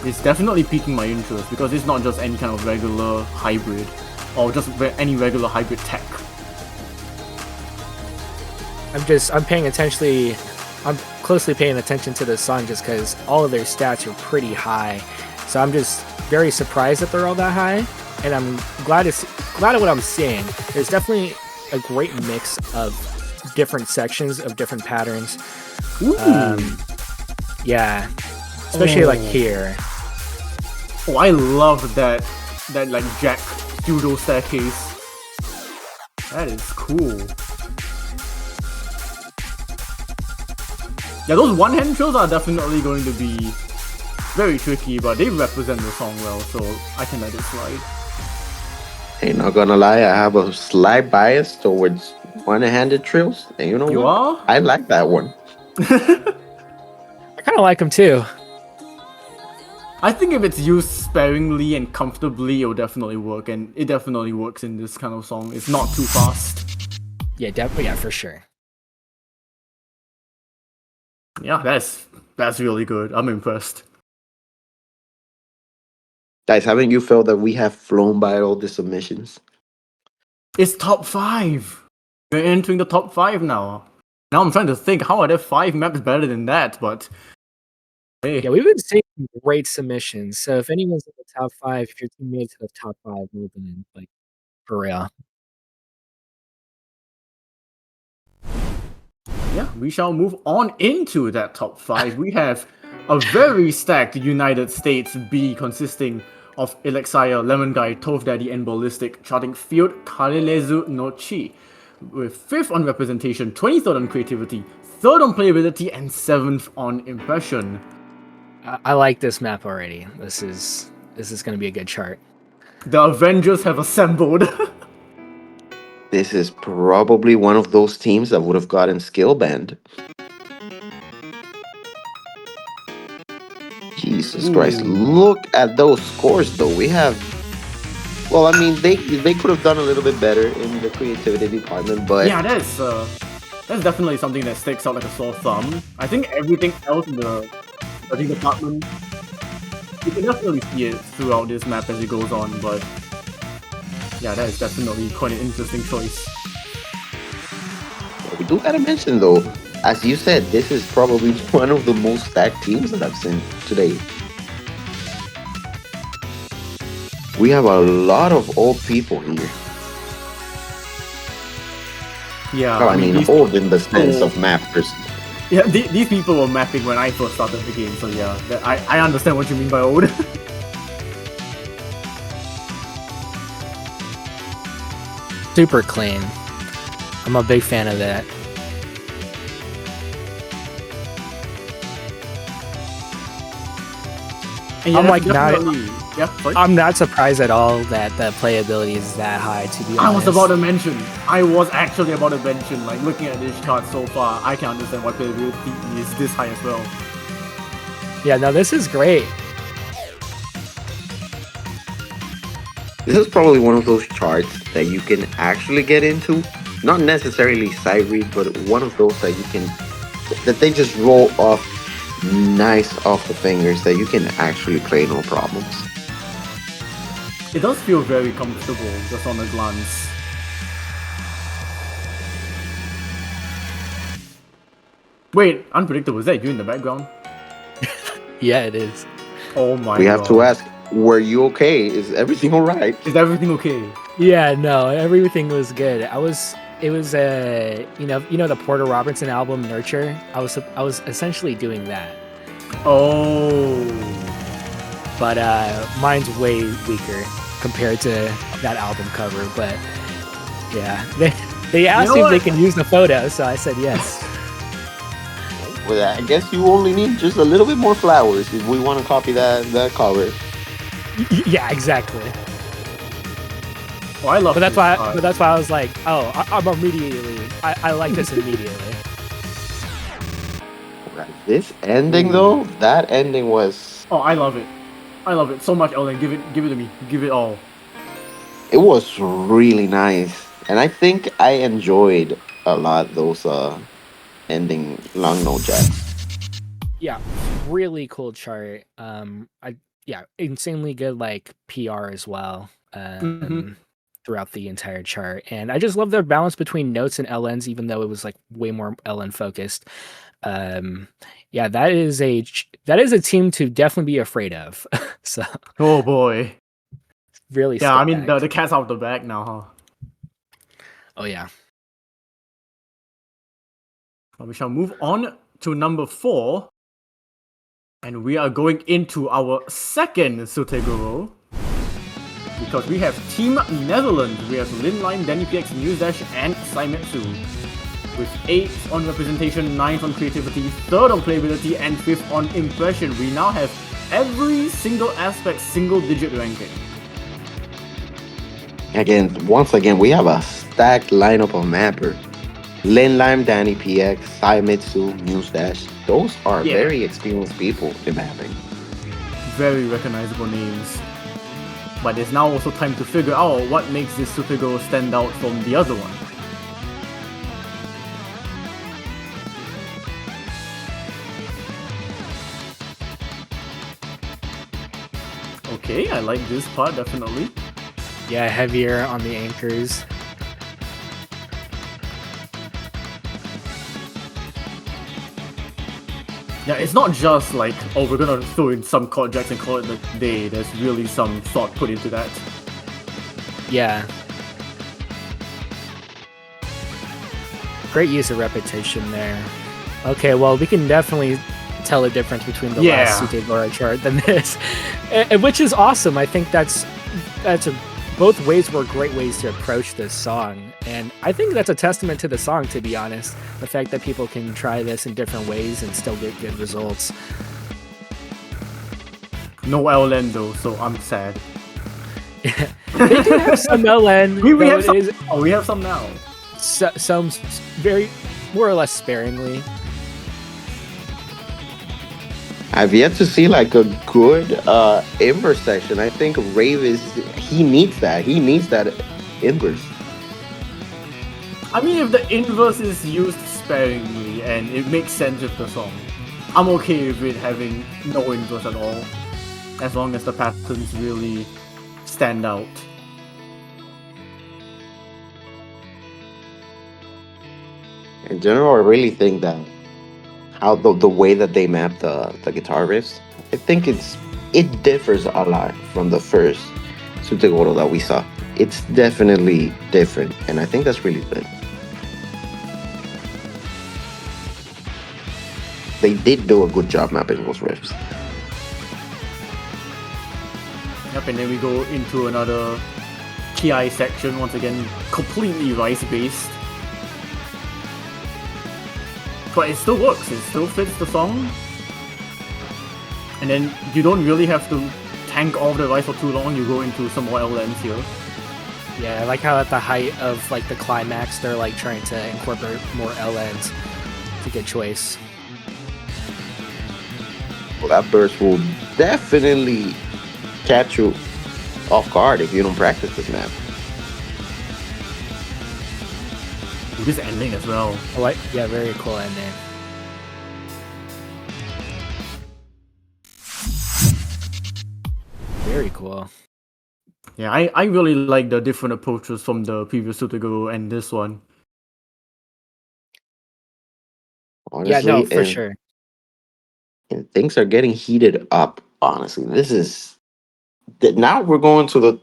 is definitely piquing my interest, because it's not just any kind of regular hybrid or just any regular hybrid tech. I'm closely paying attention to this song just because all of their stats are pretty high. So I'm just very surprised that they're all that high, and I'm glad at what I'm seeing. There's definitely a great mix of different sections of different patterns. Yeah, especially like here. Oh, I love that like jack pseudo staircase. That is cool. Yeah, those one-hand trills are definitely going to be very tricky, but they represent the song well, so I can let it slide. Hey, not gonna lie, I have a slight bias towards one-handed trills, and you know You what? are? I like that one. I kind of like them too. I think if it's used sparingly and comfortably, it'll definitely work, and it definitely works in this kind of song. It's not too fast. Yeah, definitely, yeah, for sure. Yeah, that's really good. I'm impressed. Guys, haven't you felt that we have flown by all the submissions? It's top 5! We're entering the top 5 now. Now I'm trying to think, how are there 5 maps better than that, but hey. Yeah, we've been seeing great submissions. So if anyone's in the top 5, if your team made it to the top 5, we've been like for real. Yeah, we shall move on into that top 5. We have a very stacked United States B consisting of Elixir, Lemon Guy, Toph Daddy, and Ballistic, charting Field Kalelezu no Chi, with 5th on representation, 23rd on creativity, 3rd on playability, and 7th on impression. I like this map already. This is going to be a good chart. The Avengers have assembled. This is probably one of those teams that would have gotten skill banned. Jesus Christ, look at those scores though. We have, well, I mean, they could have done a little bit better in the creativity department, but Yeah, that's definitely something that sticks out like a sore thumb. I think everything else in the judging department, you can definitely see it throughout this map as it goes on, but yeah, that is definitely quite an interesting choice. we do gotta mention though, as you said, this is probably one of the most stacked teams that I've seen today. We have a lot of old people here. Yeah, Oh, I mean, old in the sense of mappers. Yeah, these people were mapping when I first started the game, so yeah, I understand what you mean by old. Super clean. I'm a big fan of that. Yeah, I'm like I'm not surprised at all that the playability is that high, to be honest. I was actually about to mention, like, looking at this chart so far, I can understand why playability is this high as well. Yeah, no, this is great. This is probably one of those charts that you can actually get into. Not necessarily side read, but one of those that you can that they just roll off nice off the fingers that you can actually play no problems. It does feel very comfortable just on a glance. Wait, Unpredictable, is that you in the background? Yeah, it is. Oh my We god. have to ask, were you okay? Is everything alright? Is everything okay? Yeah, no, everything was good. It was you know the Porter Robinson album Nurture. I was essentially doing that, Oh. but mine's way weaker compared to that album cover. But yeah, they asked know me if what? they can use the photo, so I said yes. Well, I guess you only need just a little bit more flowers if we want to copy that cover. Yeah, exactly. Oh, I love But that's this why. part. But that's why I was like, oh, I'm immediately. I like this immediately. This ending though, that ending was Oh, I love it. I love it so much, Ellen. Give it to me. Give it all. it was really nice, and I think I enjoyed a lot those ending long note jacks. Yeah, really cool chart. Yeah, insanely good like PR as well. Mhm. Throughout the entire chart, and I just love their balance between notes and LNs, even though it was like way more LN focused. Yeah, that is a team to definitely be afraid of. So Oh boy. really, Yeah, I mean stacked. the cat's out of the bag now, huh? Oh yeah, We shall move on to number 4. And we are going into our second Suteguro. Because we have Team Netherlands. We have Linline, Danny PX, News Dash, and Saimetsu. With 8th on representation, 9th on creativity, 3rd on playability, and 5th on impression. We now have every single aspect single-digit ranking. Once again, we have a stacked lineup of mapper. Lin Lime, Danny PX, Saimitsu, Newsdash. Those are Yeah. very experienced people in mapping. Very recognizable names. But it's now also time to figure out what makes this Supergirl stand out from the other one. Okay, I like this part definitely. yeah, heavier on the anchors. Yeah, it's not just like, oh, we're gonna throw in some chord jacks and call it a day. There's really some thought put into that. Yeah. Great use of repetition there. Okay, well, we can definitely tell a difference between the last Sutegura chart than this, which is awesome. I think both ways were great ways to approach this song, and I think that's a testament to the song, to be honest. The fact that people can try this in different ways and still get good results. No LN though, so I'm sad. They do have some LN. We though have it some. is- Oh, we have some now. some very more or less sparingly. I've yet to see like a good inverse section. I think Rave he needs that. He needs that inverse. I mean, if the inverse is used sparingly and it makes sense with the song, I'm okay with it having no inverse at all, as long as the patterns really stand out. In general, I really think that how the way that they map the guitar riffs, I think it differs a lot from the first Sutegoro that we saw. It's definitely different, and I think that's really good. They did do a good job mapping those riffs. Yep, and then we go into another Ki section, once again, completely rice-based. But it still works, it still fits the song. And then you don't really have to tank all of the rice for too long, you go into some more LNs here. Yeah, I like how at the height of like the climax, they're like trying to incorporate more LNs. It's a good choice. Well, that burst will definitely catch you off guard if you don't practice this map. Ooh, this ending as well. Yeah, very cool ending. Very cool. Yeah, I really like the different approaches from the previous two to go and this one. Honestly, Yeah, no, for sure. and things are getting heated up. Honestly, this is now we're going to the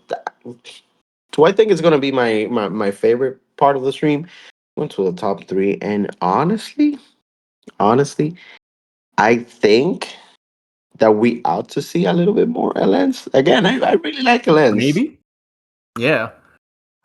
to I think it's gonna be my favorite part of the stream. Going to the top three, and honestly, I think that we ought to see a little bit more LNs. Again, I really like LNs. Maybe? Yeah.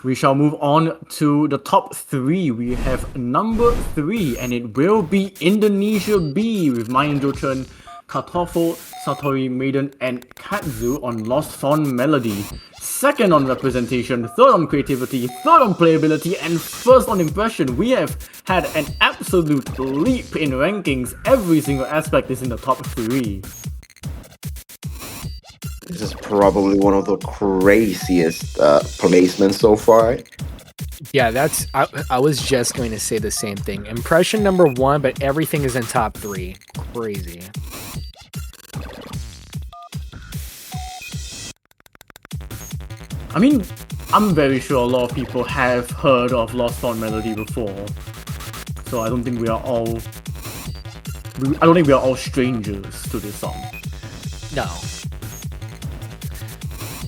We shall move on to the top three. We have number 3, and it will be Indonesia B with Mayan Jochen, Kartoffel, Satori Maiden, and Katsu on Lost Fawn Melody. Second on representation, third on creativity, third on playability, and first on impression. We have had an absolute leap in rankings. Every single aspect is in the top 3. This is probably one of the craziest placements so far. Yeah, I was just going to say the same thing. Impression number 1, but everything is in top 3. Crazy. I mean, I'm very sure a lot of people have heard of Lost Fawn Melody before, so I don't think we are all strangers to this song. No.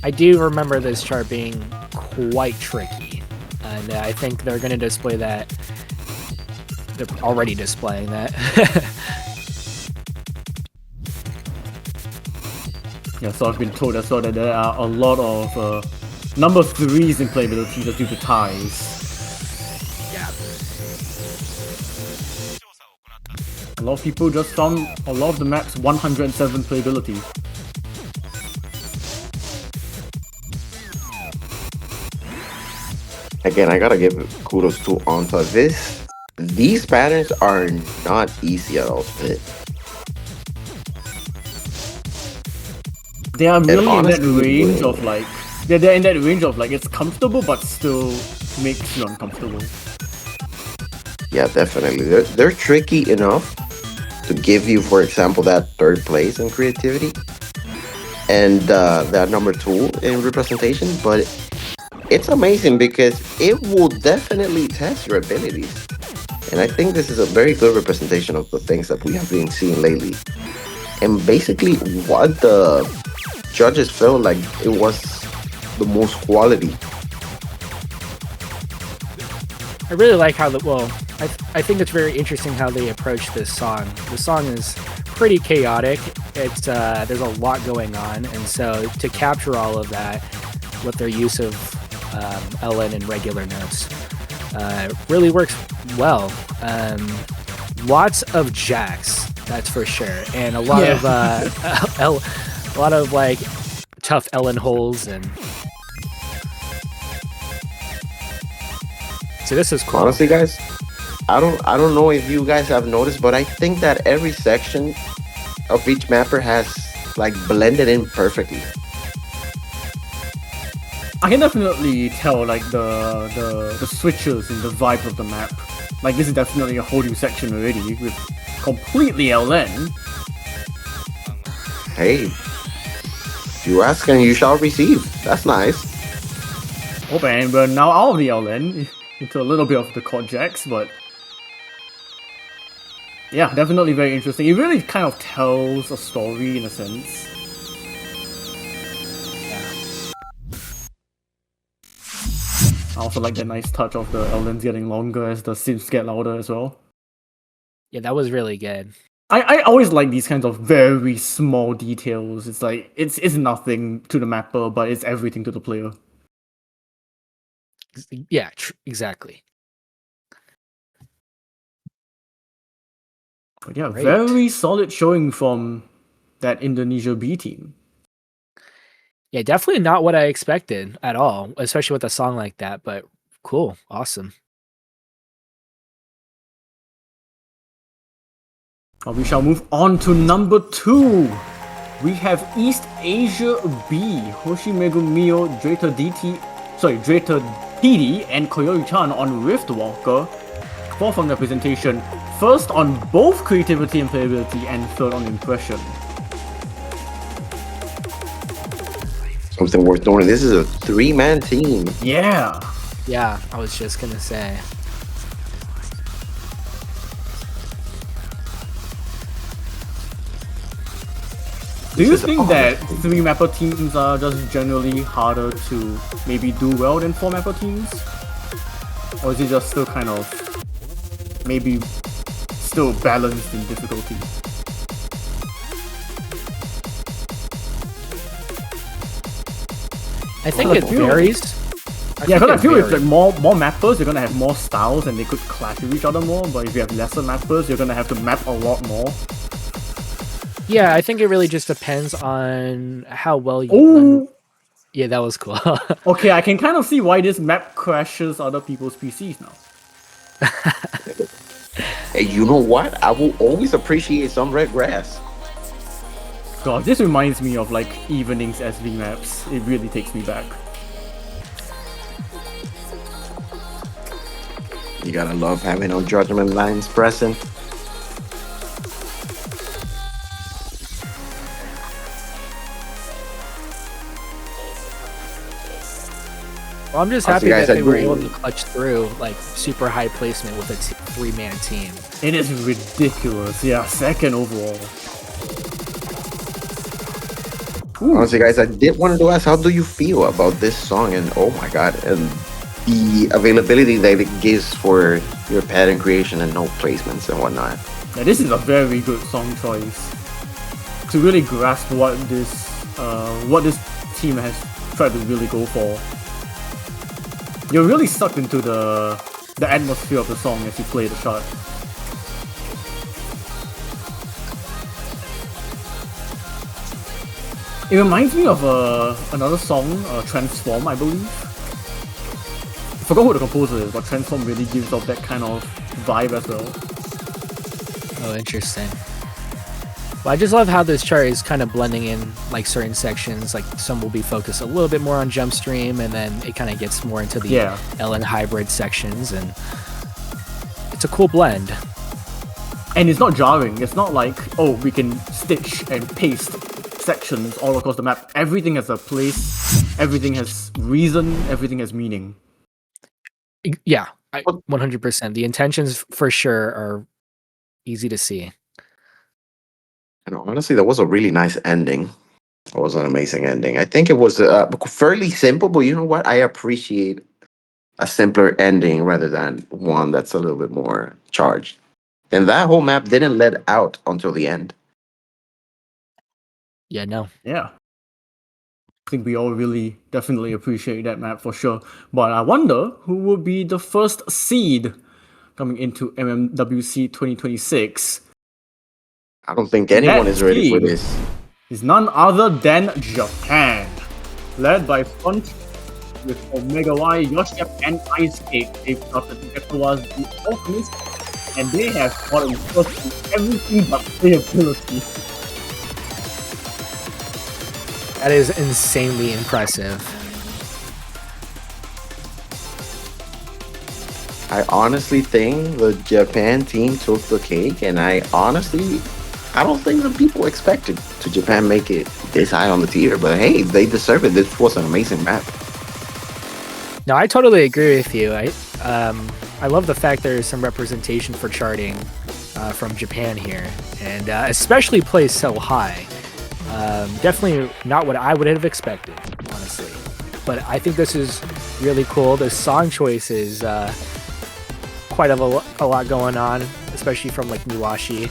I do remember this chart being quite tricky, and I think they're going to display that. They're already displaying that. Yeah, so I've been told as well that there are a lot of number 3s in playability just due to ties. Yeah. A lot of people just found a lot of the maps 107 playability. Again, I gotta give kudos to Anta. These patterns are not easy at all to hit. They are really in that honestly, range of like they're in that range of like it's comfortable but still makes you uncomfortable. Yeah, definitely. They're tricky enough to give you, for example, that third place in creativity and that number 2 in representation, but it's amazing because it will definitely test your abilities. And I think this is a very good representation of the things that we have been seeing lately. And basically what the judges felt like it was the most quality. I really like how I think it's very interesting how they approach this song. The song is pretty chaotic. It's there's a lot going on, and so to capture all of that with their use of LN and regular notes really works well. Lots of jacks, that's for sure, and a lot of a lot of like tough LN holes, and so this is cool. Honestly, guys, I don't know if you guys have noticed, but I think that every section of each mapper has like blended in perfectly. I can definitely tell like the switches in the vibe of the map. Like this is definitely a whole new section already with completely LN. Hey, you ask and you shall receive. That's nice. Oh man, we're now out of the LN into a little bit of the chord jacks, but yeah, definitely very interesting. It really kind of tells a story in a sense. I also like that nice touch of the LNs getting longer as the synths get louder as well. Yeah, that was really good. I always like these kinds of very small details. It's like it's nothing to the mapper, but it's everything to the player. Yeah, exactly. But yeah, Great. very solid showing from that Indonesia B team. Yeah, definitely not what I expected at all, especially with a song like that, but cool, awesome. We shall move on to number 2. we have East Asia B, Hoshimegumio, Dreta DD, and Koyori-chan on Rift Walker. Fourth on representation, first on both creativity and playability, and third on impression. Something worth noting. This is a 3-man team. Yeah. Yeah, I was just gonna say. Do you think that 3-mapper teams are just generally harder to maybe do well than 4-mapper teams? Or is it just still kind of maybe still balanced in difficulty? I think it varies. Yeah, because I feel varies. with like more mappers, you're gonna have more styles and they could clash with each other more. But if you have lesser mappers, you're gonna have to map a lot more. Yeah, I think it really just depends on how well you. Oh, Yeah, that was cool. okay, I can kind of see why this map crashes other people's PCs now. Hey, you know what? I will always appreciate some red grass. God, this reminds me of like evenings SV maps. It really takes me back. You gotta love having no judgment lines present. Well, I'm just happy that they were able to clutch through like super high placement with a 3-man team. It is ridiculous. Yeah, second overall. Honestly, guys, I did want to ask, how do you feel about this song? And oh my god, and the availability that it gives for your pattern creation and note placements and whatnot. Yeah, this is a very good song choice to really grasp what this team has tried to really go for. You're really sucked into the atmosphere of the song as you play the shot. It reminds me of another song, Transform, I believe. I forgot who the composer is, but Transform really gives off that kind of vibe as well. Oh, interesting. Well, I just love how this chart is kind of blending in like certain sections. Like some will be focused a little bit more on jump stream, and then it kind of gets more into the Ellen hybrid sections, and it's a cool blend. And it's not jarring. It's not like, oh, we can stitch and paste sections all across the map. Everything has a place, everything has reason, everything has meaning. Yeah, 100%. The intentions for sure are easy to see. And honestly, that was a really nice ending. It was an amazing ending. I think it was fairly simple, but you know what? I appreciate a simpler ending rather than one that's a little bit more charged. And that whole map didn't let out until the end. Yeah, no. Yeah. I think we all really definitely appreciate that map for sure. But I wonder who will be the first seed coming into MMWC 2026. I don't think anyone is ready for this. Is none other than Japan, led by front with Omega Y, Yoship, and Ice Cake. They've got the Dekowas, the Alchemist, and they have gotten first in everything but playability. That is insanely impressive. I honestly think the Japan team took the cake, and I don't think the people expected to Japan make it this high on the tier, but hey, they deserve it. This was an amazing map. No, I totally agree with you. I love the fact there is some representation for charting from Japan here, and especially placed so high. Definitely not what I would have expected, honestly. But I think this is really cool. The song choice is quite a lot going on, especially from like Nuashi.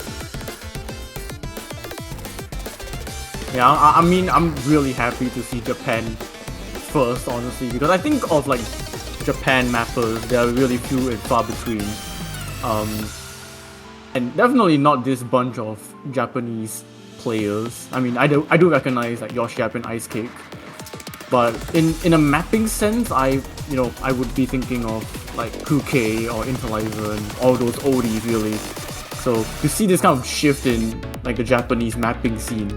Yeah, I mean, I'm really happy to see Japan first, honestly, because I think of like Japan mappers, there are really few and far between. And definitely not this bunch of Japanese players. I mean, I do recognize like Yoship and Ice Cake, but in a mapping sense, I would be thinking of like Kuke or Interlizer and all those oldies really. So to see this kind of shift in like the Japanese mapping scene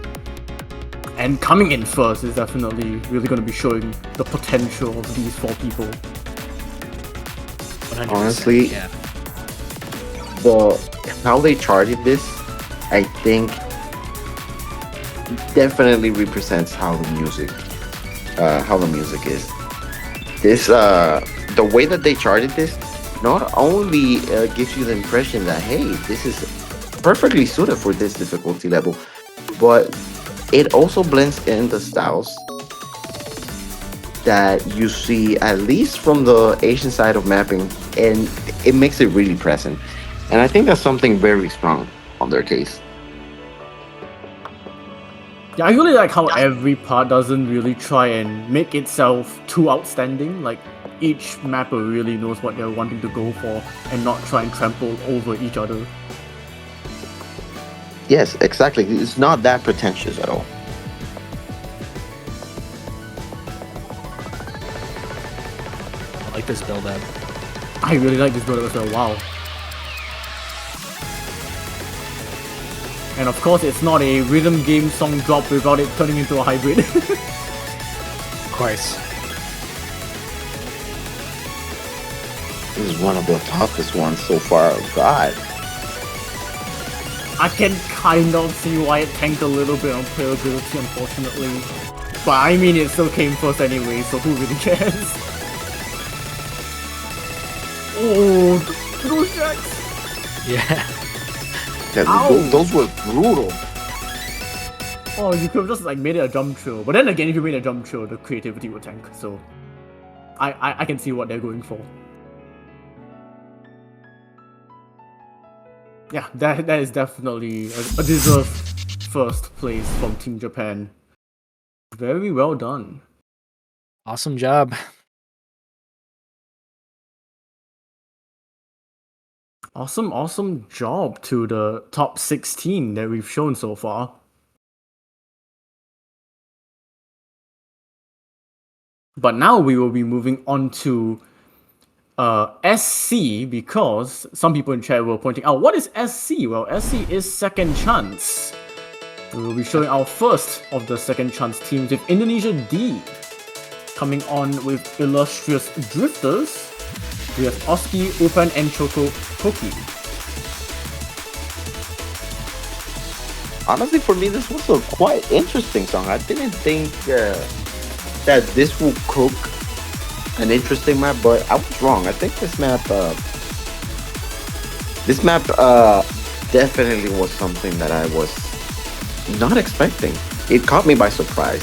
And coming in first is definitely really going to be showing the potential of these 4 people. 100%, Honestly, yeah. how they charted this, I think, definitely represents how the music is. This the way that they charted this not only gives you the impression that, hey, this is perfectly suited for this difficulty level, but it also blends in the styles that you see at least from the Asian side of mapping, and it makes it really present. And I think that's something very strong on their case. Yeah, I really like how every part doesn't really try and make itself too outstanding. Like, each mapper really knows what they're wanting to go for and not try and trample over each other. Yes, exactly. It's not that pretentious at all. I like this build up. I really like this build as well, wow. And of course, it's not a rhythm game song drop without it turning into a hybrid. Of course. This is one of the toughest ones so far. God. I can kind of see why it tanked a little bit on playability, unfortunately. But I mean, it still came first anyway, so who really cares? Oh, those jacks! Yeah. Yeah, Ow. those were brutal. Oh, you could have just like made it a jump throw. But then again, if you made a jump throw, the creativity would tank. So I can see what they're going for. Yeah, that is definitely a deserved first place from Team Japan. Very well done. Awesome job. Awesome job to the top 16 that we've shown so far. But now we will be moving on to SC, because some people in chat were pointing out, what is SC? Well, SC is Second Chance. We will be showing our first of the Second Chance teams with Indonesia D. Coming on with illustrious drifters, we have Oski, Upan, and Choco Koki. Honestly, for me, this was a quite interesting song. I didn't think that this will cook an interesting map, but I was wrong. I think this map definitely was something that I was not expecting. It caught me by surprise.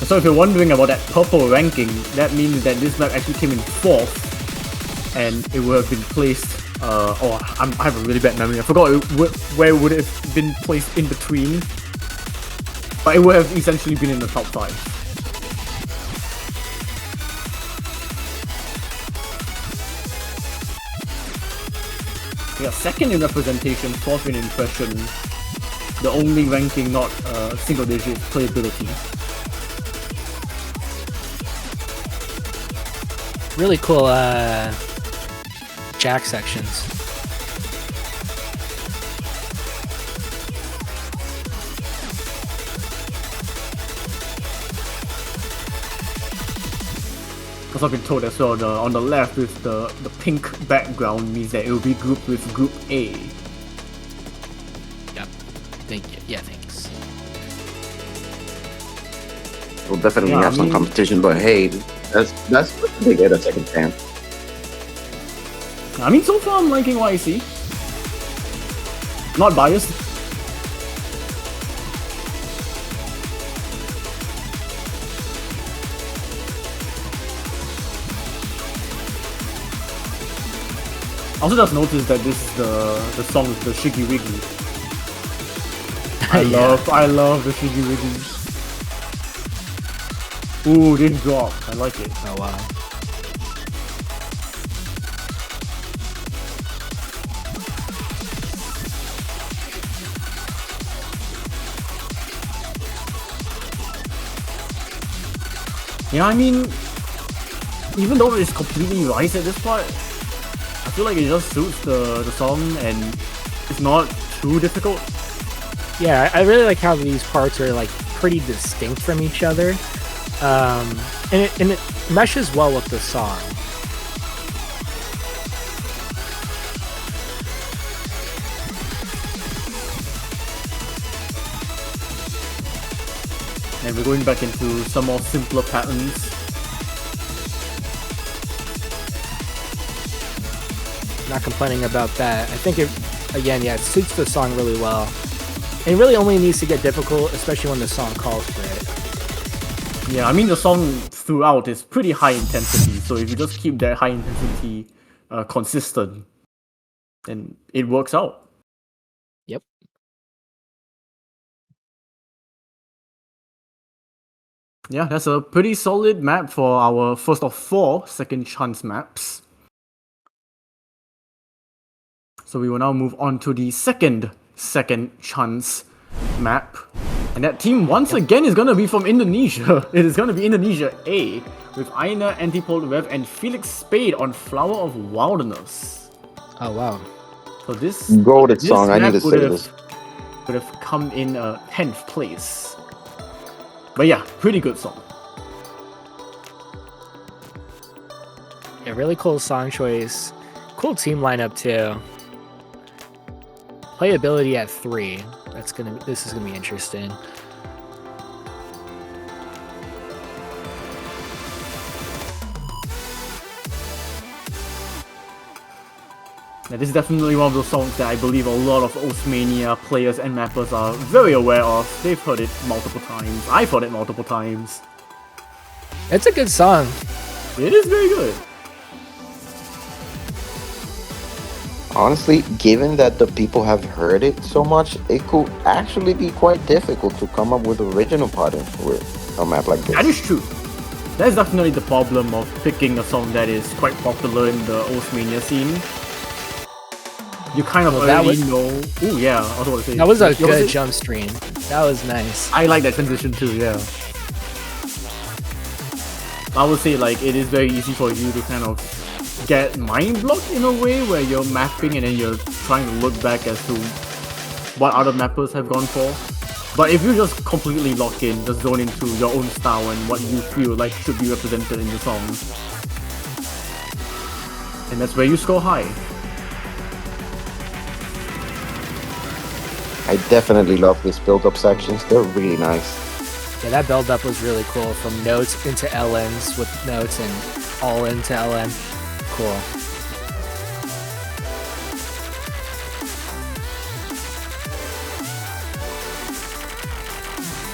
So if you're wondering about that purple ranking, that means that this map actually came in 4th, and it would have been placed, I have a really bad memory, I forgot where it would have been placed in between, but it would have essentially been in the top 5. Yeah, 2nd in representation, 4th in impression, the only ranking not single digit playability. Really cool jack sections. Because I've been told as well, on the left with the pink background means that it will be grouped with Group A. Yep. Thanks. We'll definitely Yeah, have some competition, but hey, that's they get a second chance. I mean, so far I'm liking what I see. Not biased. I also just noticed that this is the song with the Shiggy Wiggy. I love the Shiggy Wiggy. Ooh, didn't drop. I like it. Oh wow. Yeah, I mean, even though it's completely rice at this part, I feel like it just suits the song and it's not too difficult. Yeah, I really like how these parts are like pretty distinct from each other, and it meshes well with the song. And we're going back into some more simpler patterns. Not complaining about that. I think it, again, yeah, it suits the song really well. And it really only needs to get difficult, especially when the song calls for it. Yeah, I mean the song throughout is pretty high intensity, so if you just keep that high intensity consistent, then it works out. Yep. Yeah, that's a pretty solid map for our first of 4 second chance maps. So we will now move on to the second chance map. And that team once again is gonna be from Indonesia. It is gonna be Indonesia A with Aina, Antipode Rev, and Felix Spade on Flower of Wilderness. Oh wow. So this Goated song, I need map to say this. would have come in 10th place. But yeah, pretty good song. Yeah, really cool song choice. Cool team lineup too. Playability at 3. This is gonna be interesting. Now, this is definitely one of those songs that I believe a lot of Mania players and mappers are very aware of. They've heard it multiple times. I've heard it multiple times. It's a good song. It is very good. Honestly, given that the people have heard it so much, it could actually be quite difficult to come up with original patterns for a map like this. That is true. That's definitely the problem of picking a song that is quite popular in the Mania scene. You kind of already know. Ooh, yeah, I was about to say. That was a You good say? jump stream. That was nice. I like that transition too, yeah. I would say like it is very easy for you to kind of get mind blocked in a way where you're mapping and then you're trying to look back as to what other mappers have gone for. But if you just completely lock in, just zone into your own style and what you feel like should be represented in the song, and that's where you score high. I definitely love these build-up sections. They're really nice. Yeah, that build up was really cool. From notes into LNs with notes and all into LN. Cool.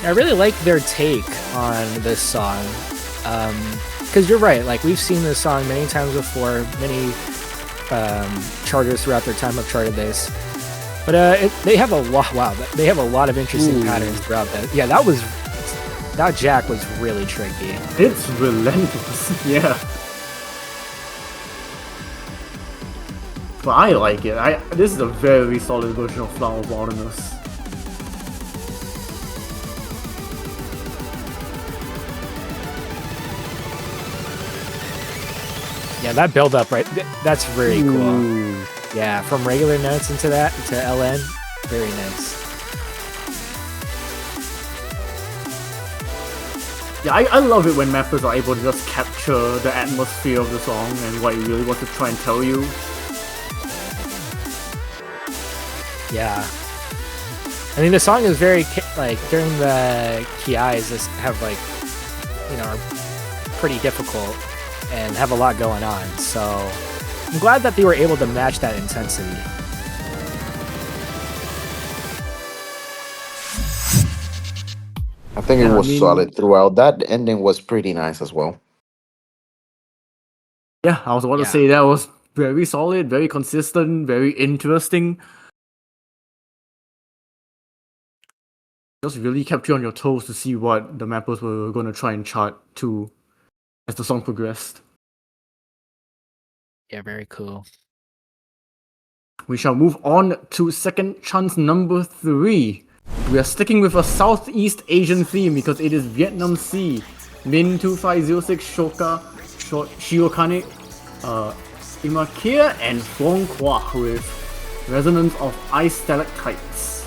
I really like their take on this song. Because you're right, like we've seen this song many times before. Many charters throughout their time have charted this. But they have a lot. Wow, they have a lot of interesting patterns throughout that. Yeah, that jack was really tricky. It's relentless, yeah. But I like it. This is a very solid version of Flower of Wilderness. Yeah, that build up right. That's very cool. Ooh. Yeah, from regular notes into that to LN, very nice. Yeah, I love it when mappers are able to just capture the atmosphere of the song and what it really wants to try and tell you. Yeah. I mean, the song is very, like, during the Kiais, this have, like, you know, are pretty difficult and have a lot going on, so I'm glad that they were able to match that intensity. I think it was solid throughout. That ending was pretty nice as well. Yeah, I was about to say that was very solid, very consistent, very interesting. Just really kept you on your toes to see what the mappers were going to try and chart to as the song progressed. Yeah, very cool. We shall move on to second chance number 3. We are sticking with a Southeast Asian theme because it is Vietnam Sea. Min 2506 Shoka, Shiokane, Imakea, and Phong Qua with Resonance of Ice Stalactites.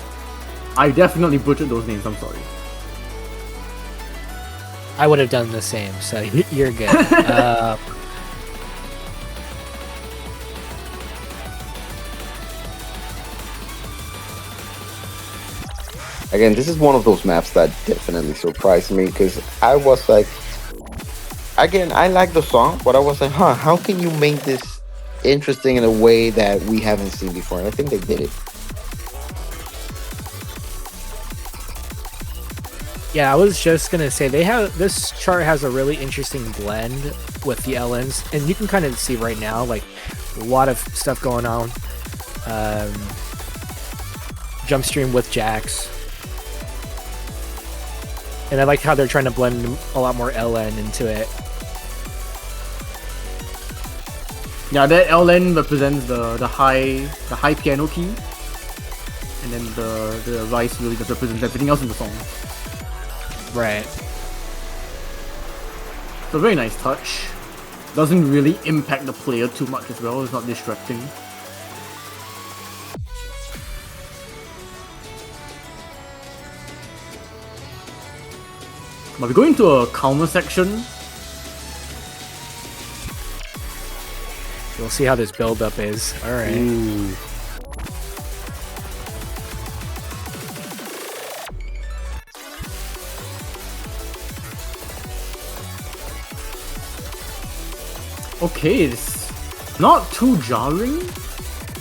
I definitely butchered those names, I'm sorry. I would have done the same, so you're good. Again, this is one of those maps that definitely surprised me because I was like, again, I like the song, but I was like, huh, how can you make this interesting in a way that we haven't seen before? And I think they did it. Yeah, I was just gonna say this chart has a really interesting blend with the LNs, and you can kind of see right now like a lot of stuff going on. Jump stream with Jax, and I like how they're trying to blend a lot more LN into it. Yeah, that LN represents the high piano key, and then the rice really just represents everything else in the song. Right. It's a very nice touch. Doesn't really impact the player too much as well. It's not distracting. But we go into a calmer section. We'll see how this build-up is. All right. Ooh. Okay, it's not too jarring.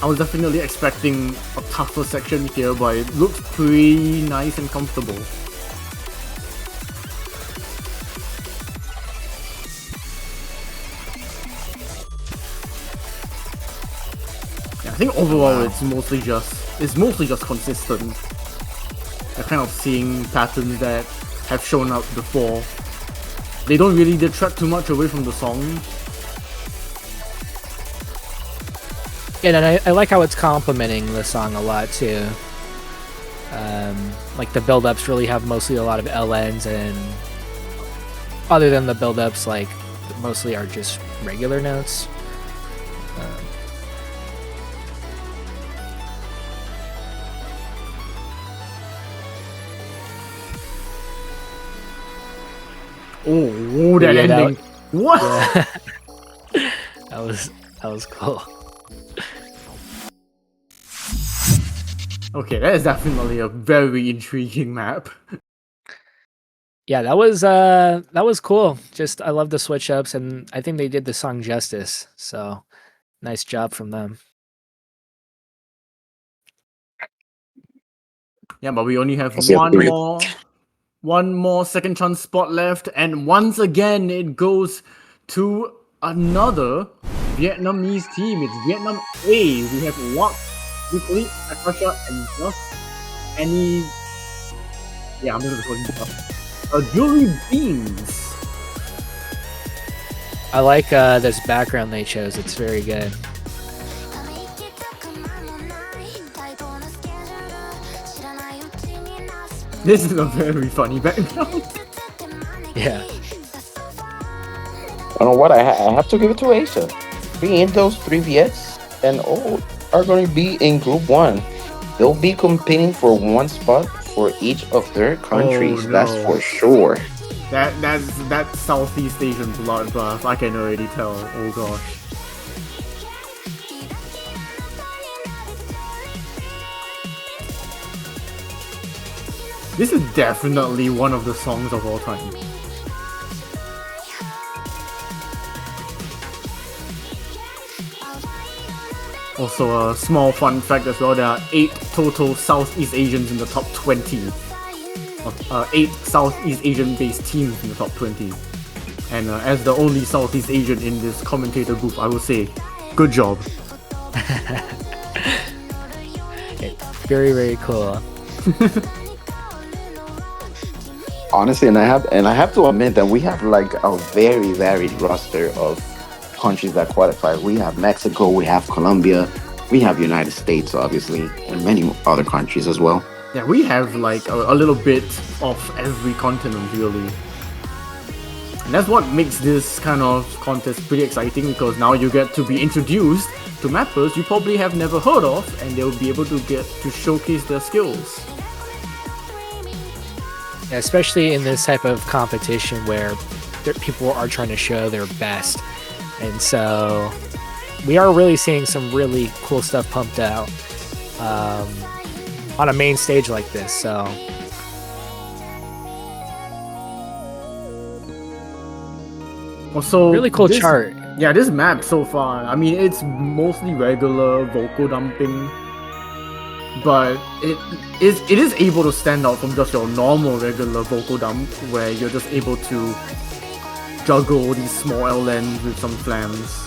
I was definitely expecting a tougher section here, but it looks pretty nice and comfortable. Yeah, I think overall it's mostly just consistent. They're kind of seeing patterns that have shown up before. They don't really detract too much away from the song. Yeah, and I like how it's complementing the song a lot too. Like the build-ups really have mostly a lot of LNs, and other than the build-ups, like mostly are just regular notes. Oh, that Yeah, ending! What? Yeah. that was cool. Okay, that is definitely a very intriguing map. Yeah, that was cool. Just I love the switch ups, and I think they did the song justice. So nice job from them. Yeah, but we only have Yes, agreed. one more second chance spot left, and once again it goes to another Vietnamese team. It's Vietnam A. We have Wak, Italy, Akasha, and just any. Yeah, I'm gonna call him Julie Beans. I like this background they chose. It's very good. This is a very funny background. Yeah. I don't know what I have to give it to Asia. Being those three Viets and all are going to be in Group 1. They'll be competing for one spot for each of their countries. Oh, That's no. for sure. That's Southeast Asian bloodbath. I can already tell. Oh gosh. This is definitely one of the songs of all time. Also, a small fun fact as well, there are 8 total Southeast Asians in the top 20. 8 Southeast Asian based teams in the top 20. And as the only Southeast Asian in this commentator group, I will say, good job. Very, very cool. Honestly, and I have to admit that we have like a very varied roster of countries that qualify. We have Mexico, we have Colombia, we have United States, obviously, and many other countries as well. Yeah, we have like a little bit of every continent, really. And that's what makes this kind of contest pretty exciting, because now you get to be introduced to mappers you probably have never heard of, and they'll be able to get to showcase their skills. especially in this type of competition where people are trying to show their best. And so we are really seeing some really cool stuff pumped out on a main stage like this. So Also, really cool chart. Yeah, this map so far, I mean, it's mostly regular vocal dumping, but it is able to stand out from just your normal regular vocal dump, where you're just able to juggle these small LNs with some flams.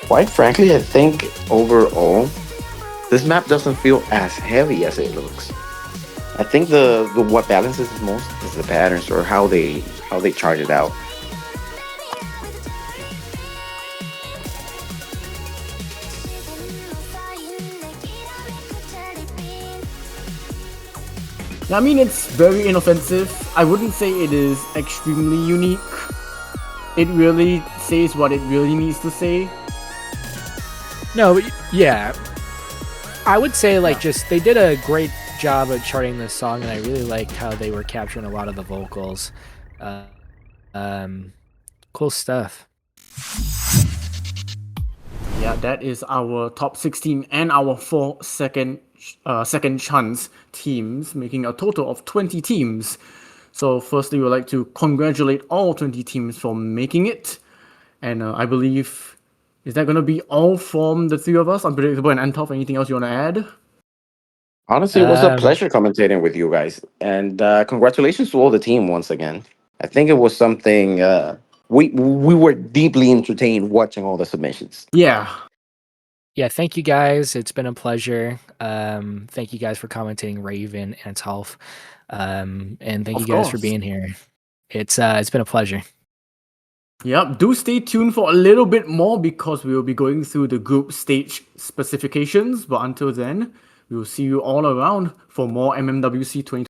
Quite frankly, I think overall, this map doesn't feel as heavy as it looks. I think the what balances it most is the patterns or how they chart it out. I mean, it's very inoffensive. I wouldn't say it is extremely unique. It really says what it really needs to say. No, yeah. I would say just they did a great job of charting this song, and I really liked how they were capturing a lot of the vocals. Cool stuff. Yeah, that is our top 16 and our 4 second chance teams, making a total of 20 teams. So firstly, we'd like to congratulate all 20 teams for making it. And I believe, is that going to be all from the three of us? Unpredictable and Antov, anything else you want to add? Honestly, it was a pleasure commentating with you guys, and congratulations to all the team once again. I think it was something we were deeply entertained watching all the submissions. Yeah. Yeah, thank you guys. It's been a pleasure. Thank you guys for commenting, Raven and Tolf. And thank you guys for being here. It's been a pleasure. Yep, do stay tuned for a little bit more because we will be going through the group stage specifications. But until then, we will see you all around for more MMWC 2020.